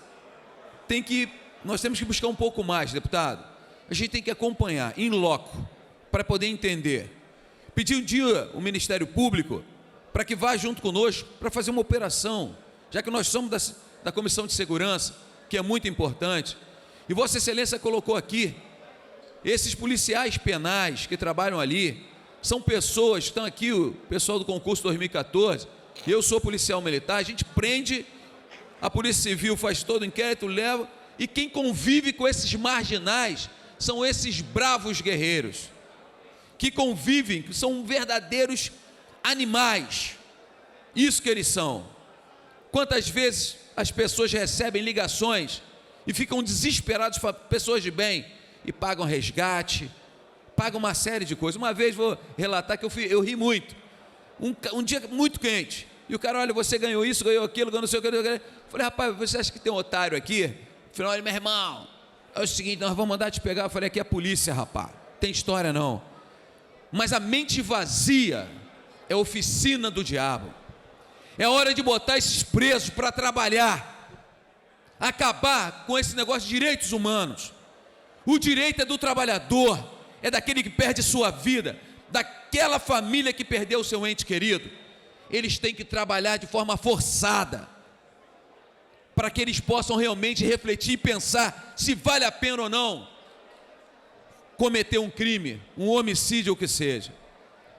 nós temos que buscar um pouco mais, deputado. A gente tem que acompanhar em loco para poder entender. Pedir um dia o Ministério Público para que vá junto conosco para fazer uma operação, já que nós somos da Comissão de Segurança, que é muito importante. E Vossa Excelência colocou aqui, esses policiais penais que trabalham ali, são pessoas, estão aqui o pessoal do concurso 2014, eu sou policial militar, a gente prende, a Polícia Civil faz todo o inquérito, leva, e quem convive com esses marginais são esses bravos guerreiros, que convivem, que são verdadeiros animais. Isso que eles são. Quantas vezes as pessoas recebem ligações e ficam desesperados, pessoas de bem, e pagam resgate, pagam uma série de coisas. Uma vez vou relatar que eu ri muito. Um dia muito quente. E o cara, olha, você ganhou isso, ganhou aquilo, ganhou não sei o que. Eu falei, rapaz, você acha que tem um otário aqui? Eu falei, olha, meu irmão, é o seguinte, nós vamos mandar te pegar. Eu falei, aqui é a polícia, rapaz. Tem história não. Mas a mente vazia é a oficina do diabo. É hora de botar esses presos para trabalhar. Acabar com esse negócio de direitos humanos. O direito é do trabalhador, é daquele que perde sua vida, daquela família que perdeu o seu ente querido. Eles têm que trabalhar de forma forçada, para que eles possam realmente refletir e pensar se vale a pena ou não cometer um crime, um homicídio ou o que seja.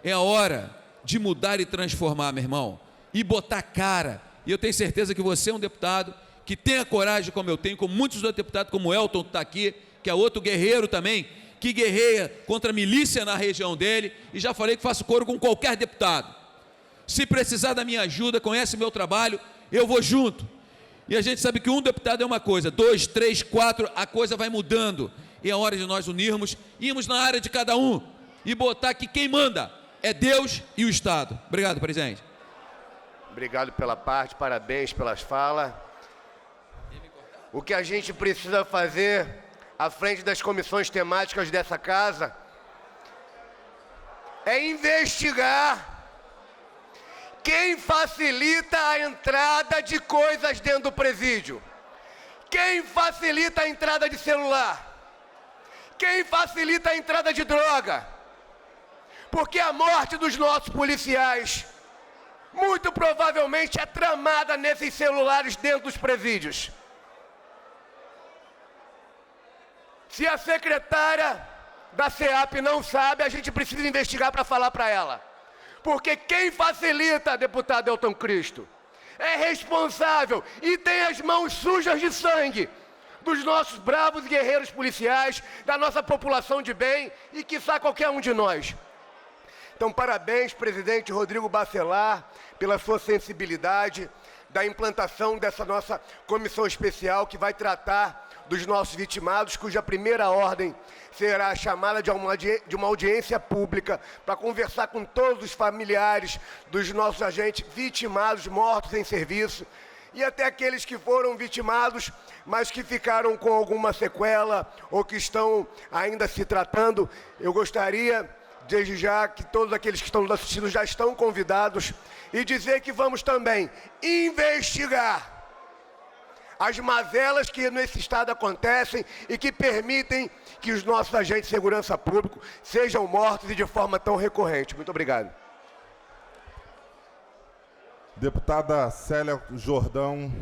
É a hora de mudar e transformar, meu irmão, e botar cara. E eu tenho certeza que você é um deputado que tem a coragem, como eu tenho, como muitos outros deputados, como o Elton que está aqui, que é outro guerreiro também, que guerreia contra a milícia na região dele, e já falei que faço coro com qualquer deputado. Se precisar da minha ajuda, conhece o meu trabalho, eu vou junto. E a gente sabe que um deputado é uma coisa, 2, 3, 4, a coisa vai mudando. E é hora de nós unirmos, irmos na área de cada um e botar que quem manda é Deus e o Estado. Obrigado, presidente. Obrigado pela parte, parabéns pelas falas. O que a gente precisa fazer à frente das comissões temáticas dessa casa é investigar quem facilita a entrada de coisas dentro do presídio. Quem facilita a entrada de celular? Quem facilita a entrada de droga? Porque a morte dos nossos policiais, muito provavelmente, é tramada nesses celulares dentro dos presídios. Se a secretária da SEAP não sabe, a gente precisa investigar para falar para ela. Porque quem facilita, deputado Elton Cristo, é responsável e tem as mãos sujas de sangue dos nossos bravos guerreiros policiais, da nossa população de bem e, quiçá, qualquer um de nós. Então, parabéns, presidente Rodrigo Bacelar, pela sua sensibilidade da implantação dessa nossa comissão especial que vai tratar dos nossos vitimados, cuja primeira ordem será a chamada de uma audiência pública para conversar com todos os familiares dos nossos agentes vitimados, mortos em serviço, e até aqueles que foram vitimados, mas que ficaram com alguma sequela ou que estão ainda se tratando. Eu gostaria, desde já, que todos aqueles que estão nos assistindo já estão convidados e dizer que vamos também investigar as mazelas que nesse estado acontecem e que permitem que os nossos agentes de segurança pública sejam mortos e de forma tão recorrente. Muito obrigado. Deputada Célia Jordão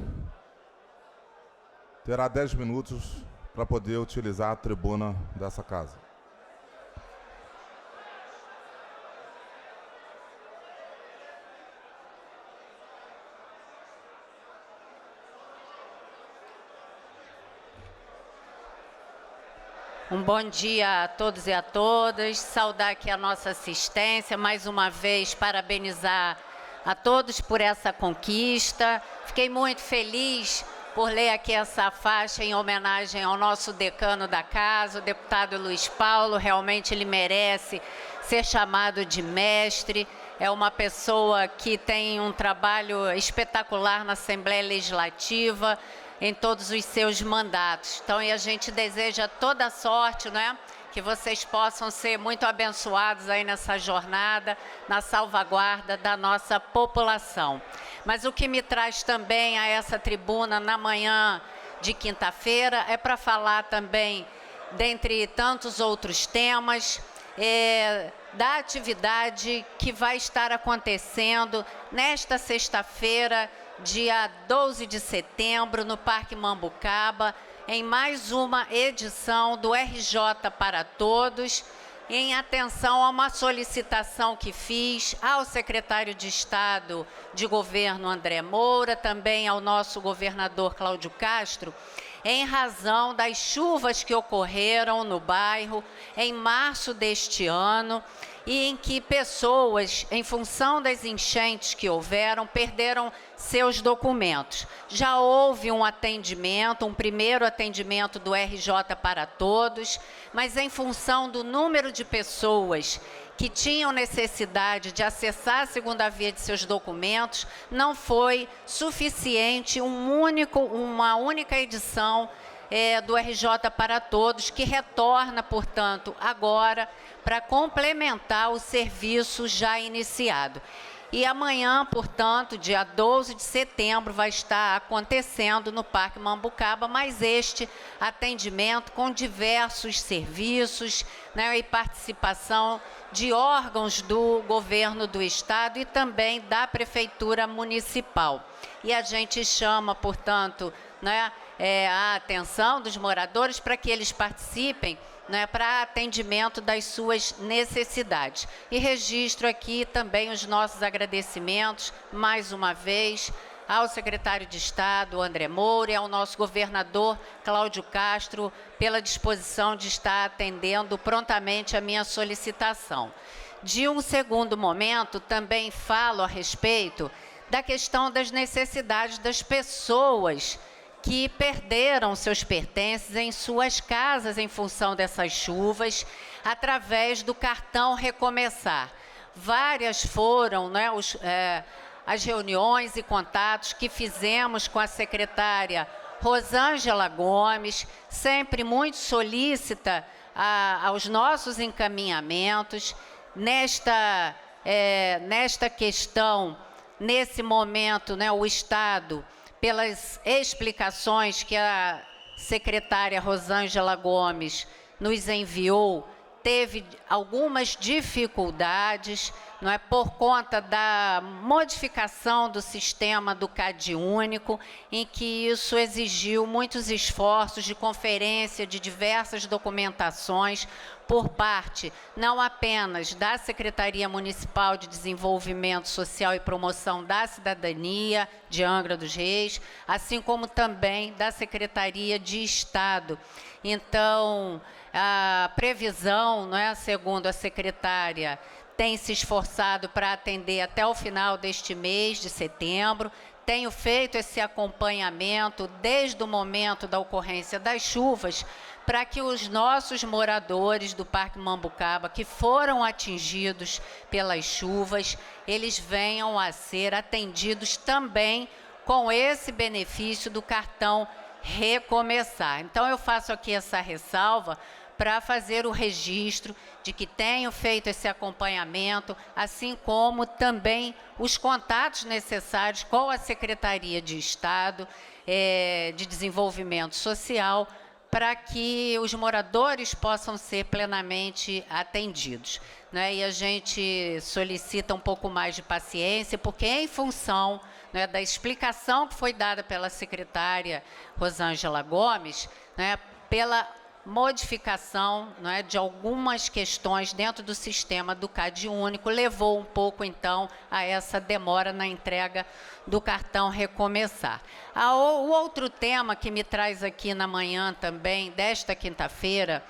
terá 10 minutos para poder utilizar a tribuna dessa casa. Um bom dia a todos e a todas, saudar aqui a nossa assistência, mais uma vez parabenizar a todos por essa conquista. Fiquei muito feliz por ler aqui essa faixa em homenagem ao nosso decano da casa, o deputado Luiz Paulo. Realmente ele merece ser chamado de mestre. É uma pessoa que tem um trabalho espetacular na Assembleia Legislativa, em todos os seus mandatos. Então, e a gente deseja toda a sorte, né? Que vocês possam ser muito abençoados aí nessa jornada, na salvaguarda da nossa população. Mas o que me traz também a essa tribuna na manhã de quinta-feira é para falar também, dentre tantos outros temas, da atividade que vai estar acontecendo nesta sexta-feira, dia 12 de setembro, no Parque Mambucaba, em mais uma edição do RJ para Todos, em atenção a uma solicitação que fiz ao secretário de Estado de Governo, André Moura, também ao nosso governador Cláudio Castro, em razão das chuvas que ocorreram no bairro em março deste ano, e em que pessoas, em função das enchentes que houveram, perderam seus documentos. Já houve um atendimento, um primeiro atendimento do RJ para Todos, mas em função do número de pessoas que tinham necessidade de acessar a segunda via de seus documentos, não foi suficiente uma única edição do RJ para Todos, que retorna, portanto, agora para complementar o serviço já iniciado. E amanhã, portanto, dia 12 de setembro, vai estar acontecendo no Parque Mambucaba, mais este atendimento com diversos serviços, né, e participação de órgãos do governo do estado e também da prefeitura municipal. E a gente chama, portanto, né, a atenção dos moradores para que eles participem, né, para atendimento das suas necessidades. E registro aqui também os nossos agradecimentos, mais uma vez, ao secretário de Estado, André Moura, e ao nosso governador, Cláudio Castro, pela disposição de estar atendendo prontamente a minha solicitação. De um segundo momento, também falo a respeito da questão das necessidades das pessoas que perderam seus pertences em suas casas em função dessas chuvas, através do cartão Recomeçar. Várias foram, né, as reuniões e contatos que fizemos com a secretária Rosângela Gomes, sempre muito solícita aos nossos encaminhamentos, nesta questão, nesse momento, né, o Estado, pelas explicações que a secretária Rosângela Gomes nos enviou, teve algumas dificuldades, não é, por conta da modificação do sistema do CAD único, em que isso exigiu muitos esforços de conferência de diversas documentações por parte não apenas da Secretaria Municipal de Desenvolvimento Social e Promoção da Cidadania de Angra dos Reis, assim como também da Secretaria de Estado. Então, a previsão, não é, segundo a secretária, tem se esforçado para atender até o final deste mês de setembro. Tenho feito esse acompanhamento desde o momento da ocorrência das chuvas, para que os nossos moradores do Parque Mambucaba, que foram atingidos pelas chuvas, eles venham a ser atendidos também com esse benefício do cartão Recomeçar. Então, eu faço aqui essa ressalva para fazer o registro de que tenho feito esse acompanhamento, assim como também os contatos necessários com a Secretaria de Estado de Desenvolvimento Social, para que os moradores possam ser plenamente atendidos, né? E a gente solicita um pouco mais de paciência, porque em função, né, da explicação que foi dada pela secretária Rosângela Gomes, né, pela modificação, né, de algumas questões dentro do sistema do CAD único, levou um pouco, então, a essa demora na entrega do cartão Recomeçar. O outro tema que me traz aqui na manhã também, desta quinta-feira,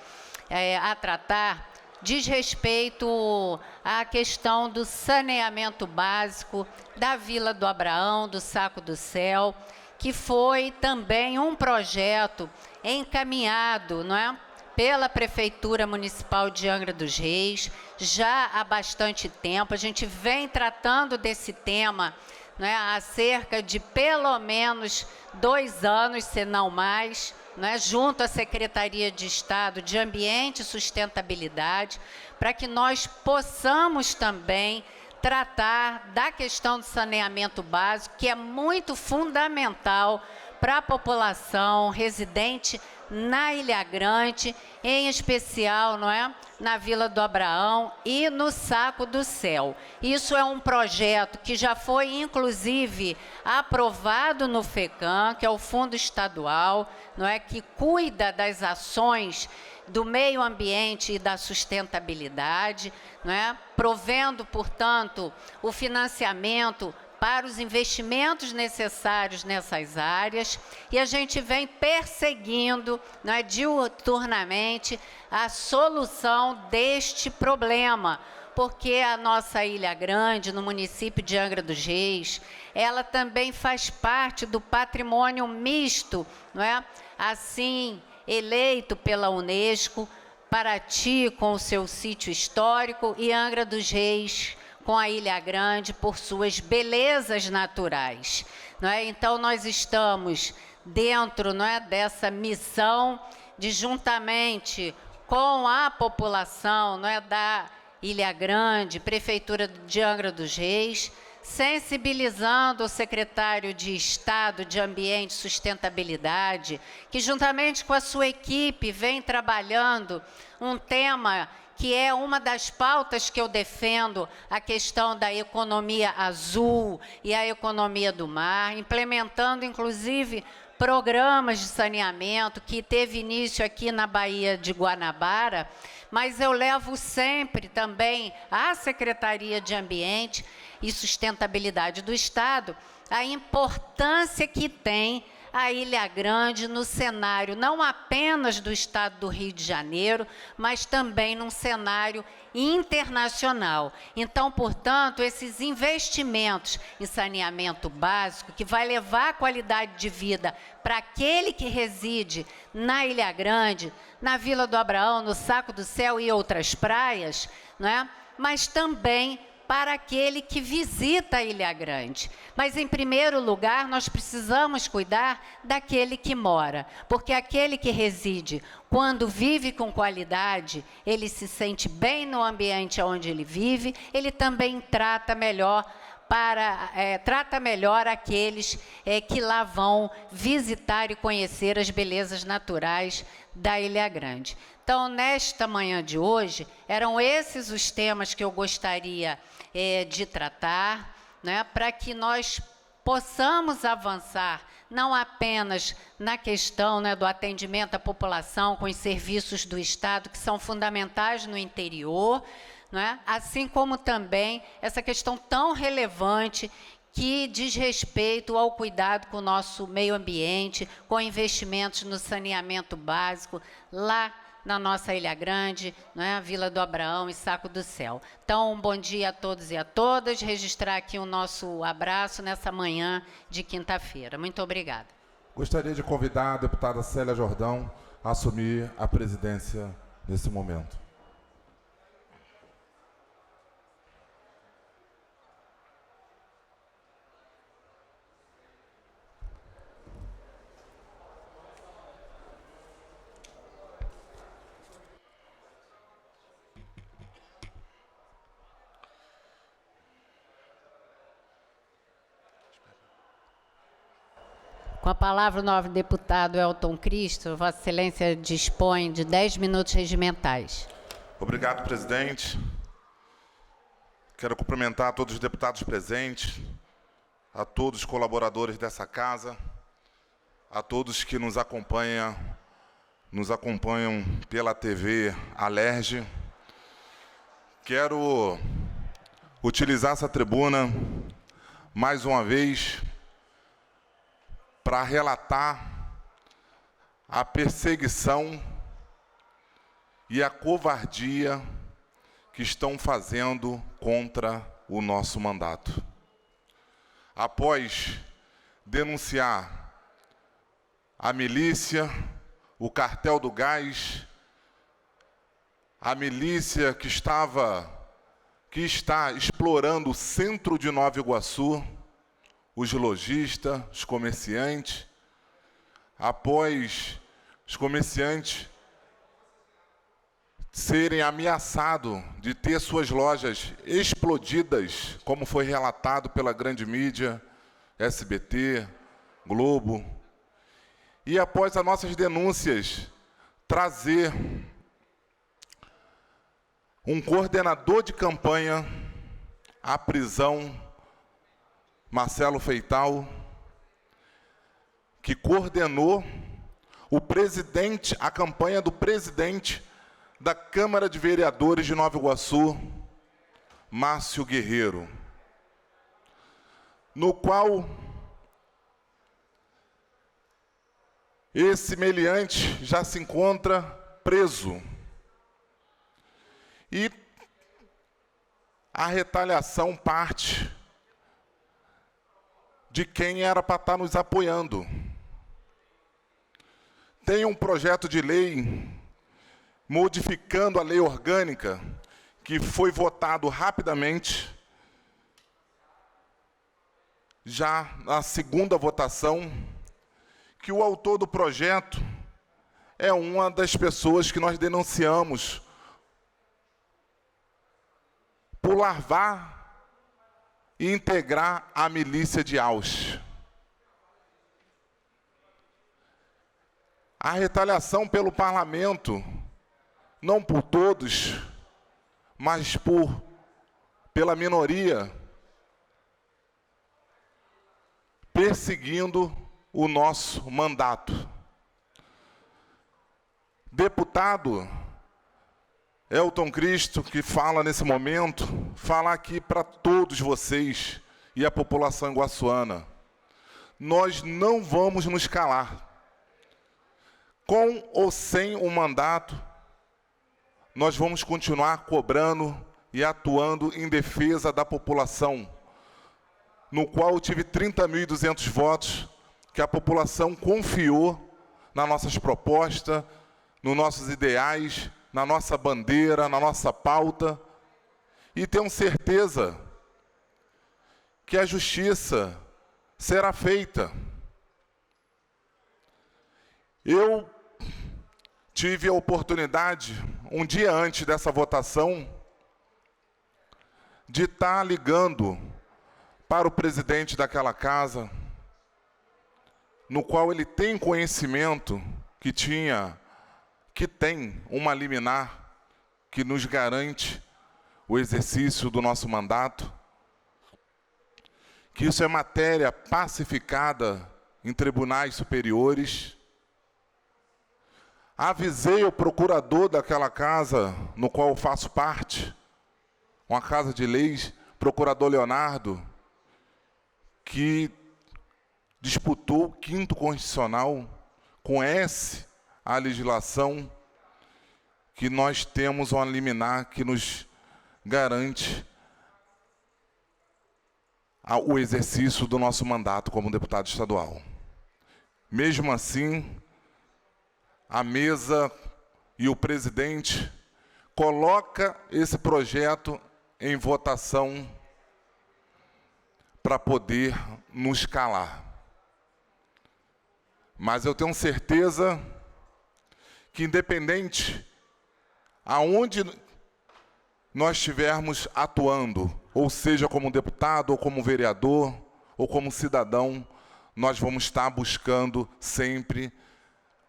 a tratar, diz respeito à questão do saneamento básico da Vila do Abraão, do Saco do Céu, que foi também um projeto encaminhado, não é, pela Prefeitura Municipal de Angra dos Reis, já há bastante tempo. A gente vem tratando desse tema, não é, há cerca de pelo menos 2 anos, se não mais, não é, junto à Secretaria de Estado de Ambiente e Sustentabilidade, para que nós possamos também tratar da questão do saneamento básico, que é muito fundamental para a população residente na Ilha Grande, em especial, não é, na Vila do Abraão e no Saco do Céu. Isso é um projeto que já foi, inclusive, aprovado no FECAM, que é o Fundo Estadual, não é, que cuida das ações do meio ambiente e da sustentabilidade, não é, provendo, portanto, o financiamento para os investimentos necessários nessas áreas, e a gente vem perseguindo, não é, diuturnamente a solução deste problema, porque a nossa Ilha Grande, no município de Angra dos Reis, ela também faz parte do patrimônio misto, não é, assim eleito pela Unesco, Paraty com o seu sítio histórico e Angra dos Reis com a Ilha Grande por suas belezas naturais, não é? Então, nós estamos dentro, não é, dessa missão de, juntamente com a população, não é, da Ilha Grande, Prefeitura de Angra dos Reis, sensibilizando o secretário de Estado de Ambiente e Sustentabilidade, que juntamente com a sua equipe vem trabalhando um tema que é uma das pautas que eu defendo, a questão da economia azul e a economia do mar, implementando, inclusive, programas de saneamento, que teve início aqui na Baía de Guanabara, mas eu levo sempre também à Secretaria de Ambiente e Sustentabilidade do Estado a importância que tem a Ilha Grande no cenário não apenas do Estado do Rio de Janeiro, mas também num cenário internacional. Então, portanto, esses investimentos em saneamento básico, que vai levar a qualidade de vida para aquele que reside na Ilha Grande, na Vila do Abraão, no Saco do Céu e outras praias, não é? Mas também para aquele que visita a Ilha Grande. Mas, em primeiro lugar, nós precisamos cuidar daquele que mora, porque aquele que reside, quando vive com qualidade, ele se sente bem no ambiente onde ele vive, ele também trata melhor aqueles que lá vão visitar e conhecer as belezas naturais da Ilha Grande. Então, nesta manhã de hoje, eram esses os temas que eu gostaria de tratar, né, para que nós possamos avançar não apenas na questão, né, do atendimento à população com os serviços do Estado, que são fundamentais no interior, né, assim como também essa questão tão relevante que diz respeito ao cuidado com o nosso meio ambiente, com investimentos no saneamento básico, lá na nossa Ilha Grande, né, Vila do Abraão e Saco do Céu. Então, um bom dia a todos e a todas. Registrar aqui o nosso abraço nessa manhã de quinta-feira. Muito obrigada. Gostaria de convidar a deputada Célia Jordão a assumir a presidência nesse momento. Com a palavra, o novo deputado Elton Cristo. Vossa Excelência dispõe de 10 minutos regimentais. Obrigado, presidente. Quero cumprimentar todos os deputados presentes, a todos os colaboradores dessa casa, a todos que nos acompanham pela TV Alerj. Quero utilizar essa tribuna mais uma vez para relatar a perseguição e a covardia que estão fazendo contra o nosso mandato. Após denunciar a milícia, o cartel do gás, a milícia que está explorando o centro de Nova Iguaçu, os lojistas, os comerciantes, após os comerciantes serem ameaçados de ter suas lojas explodidas, como foi relatado pela grande mídia, SBT, Globo, e após as nossas denúncias, trazer um coordenador de campanha à prisão, Marcelo Feital, que coordenou a campanha do presidente da Câmara de Vereadores de Nova Iguaçu, Márcio Guerreiro, no qual esse meliante já se encontra preso. E a retaliação parte de quem era para estar nos apoiando. Tem um projeto de lei modificando a lei orgânica, que foi votado rapidamente, já na segunda votação, que o autor do projeto é uma das pessoas que nós denunciamos por larvar e integrar a milícia de Ausch. A retaliação pelo parlamento, não por todos, mas pela minoria, perseguindo o nosso mandato. Deputado Elton Cristo, que fala nesse momento, fala aqui para todos vocês e a população iguaçuana. Nós não vamos nos calar. Com ou sem o mandato, nós vamos continuar cobrando e atuando em defesa da população, no qual eu tive 30.200 votos, que a população confiou nas nossas propostas, nos nossos ideais, na nossa bandeira, na nossa pauta, e tenho certeza que a justiça será feita. Eu tive a oportunidade, um dia antes dessa votação, de estar ligando para o presidente daquela casa, no qual ele tem conhecimento que tem uma liminar que nos garante o exercício do nosso mandato, que isso é matéria pacificada em tribunais superiores. Avisei o procurador daquela casa, no qual eu faço parte, uma casa de leis, procurador Leonardo, que disputou o 5º Constitucional, conhece a legislação, que nós temos uma liminar que nos garante o exercício do nosso mandato como deputado estadual. Mesmo assim, a mesa e o presidente coloca esse projeto em votação para poder nos calar. Mas eu tenho certeza que, independente aonde nós estivermos atuando, ou seja, como deputado, ou como vereador, ou como cidadão, nós vamos estar buscando sempre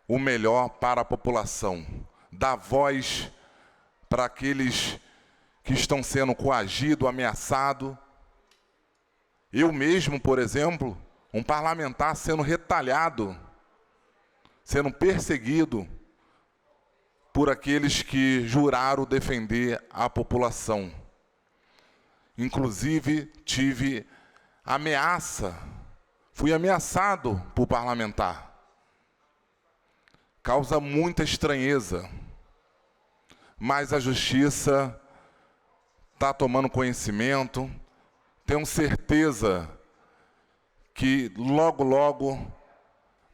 o melhor para a população, dar voz para aqueles que estão sendo coagidos, ameaçados. Eu mesmo, por exemplo, um parlamentar sendo retalhado, sendo perseguido por aqueles que juraram defender a população. Inclusive, tive ameaça, fui ameaçado por parlamentar. Causa muita estranheza, mas a justiça está tomando conhecimento. Tenho certeza que logo, logo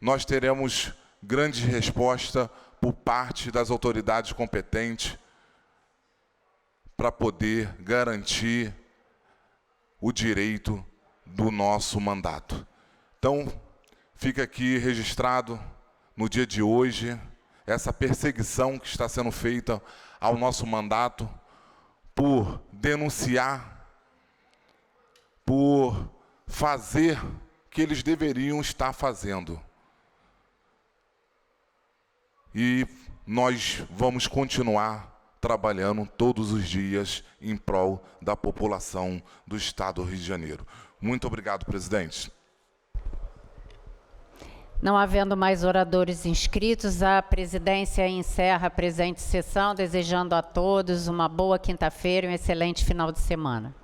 nós teremos grande resposta por parte das autoridades competentes para poder garantir o direito do nosso mandato. Então, fica aqui registrado no dia de hoje essa perseguição que está sendo feita ao nosso mandato por denunciar, por fazer o que eles deveriam estar fazendo. E nós vamos continuar trabalhando todos os dias em prol da população do Estado do Rio de Janeiro. Muito obrigado, presidente. Não havendo mais oradores inscritos, a presidência encerra a presente sessão, desejando a todos uma boa quinta-feira e um excelente final de semana.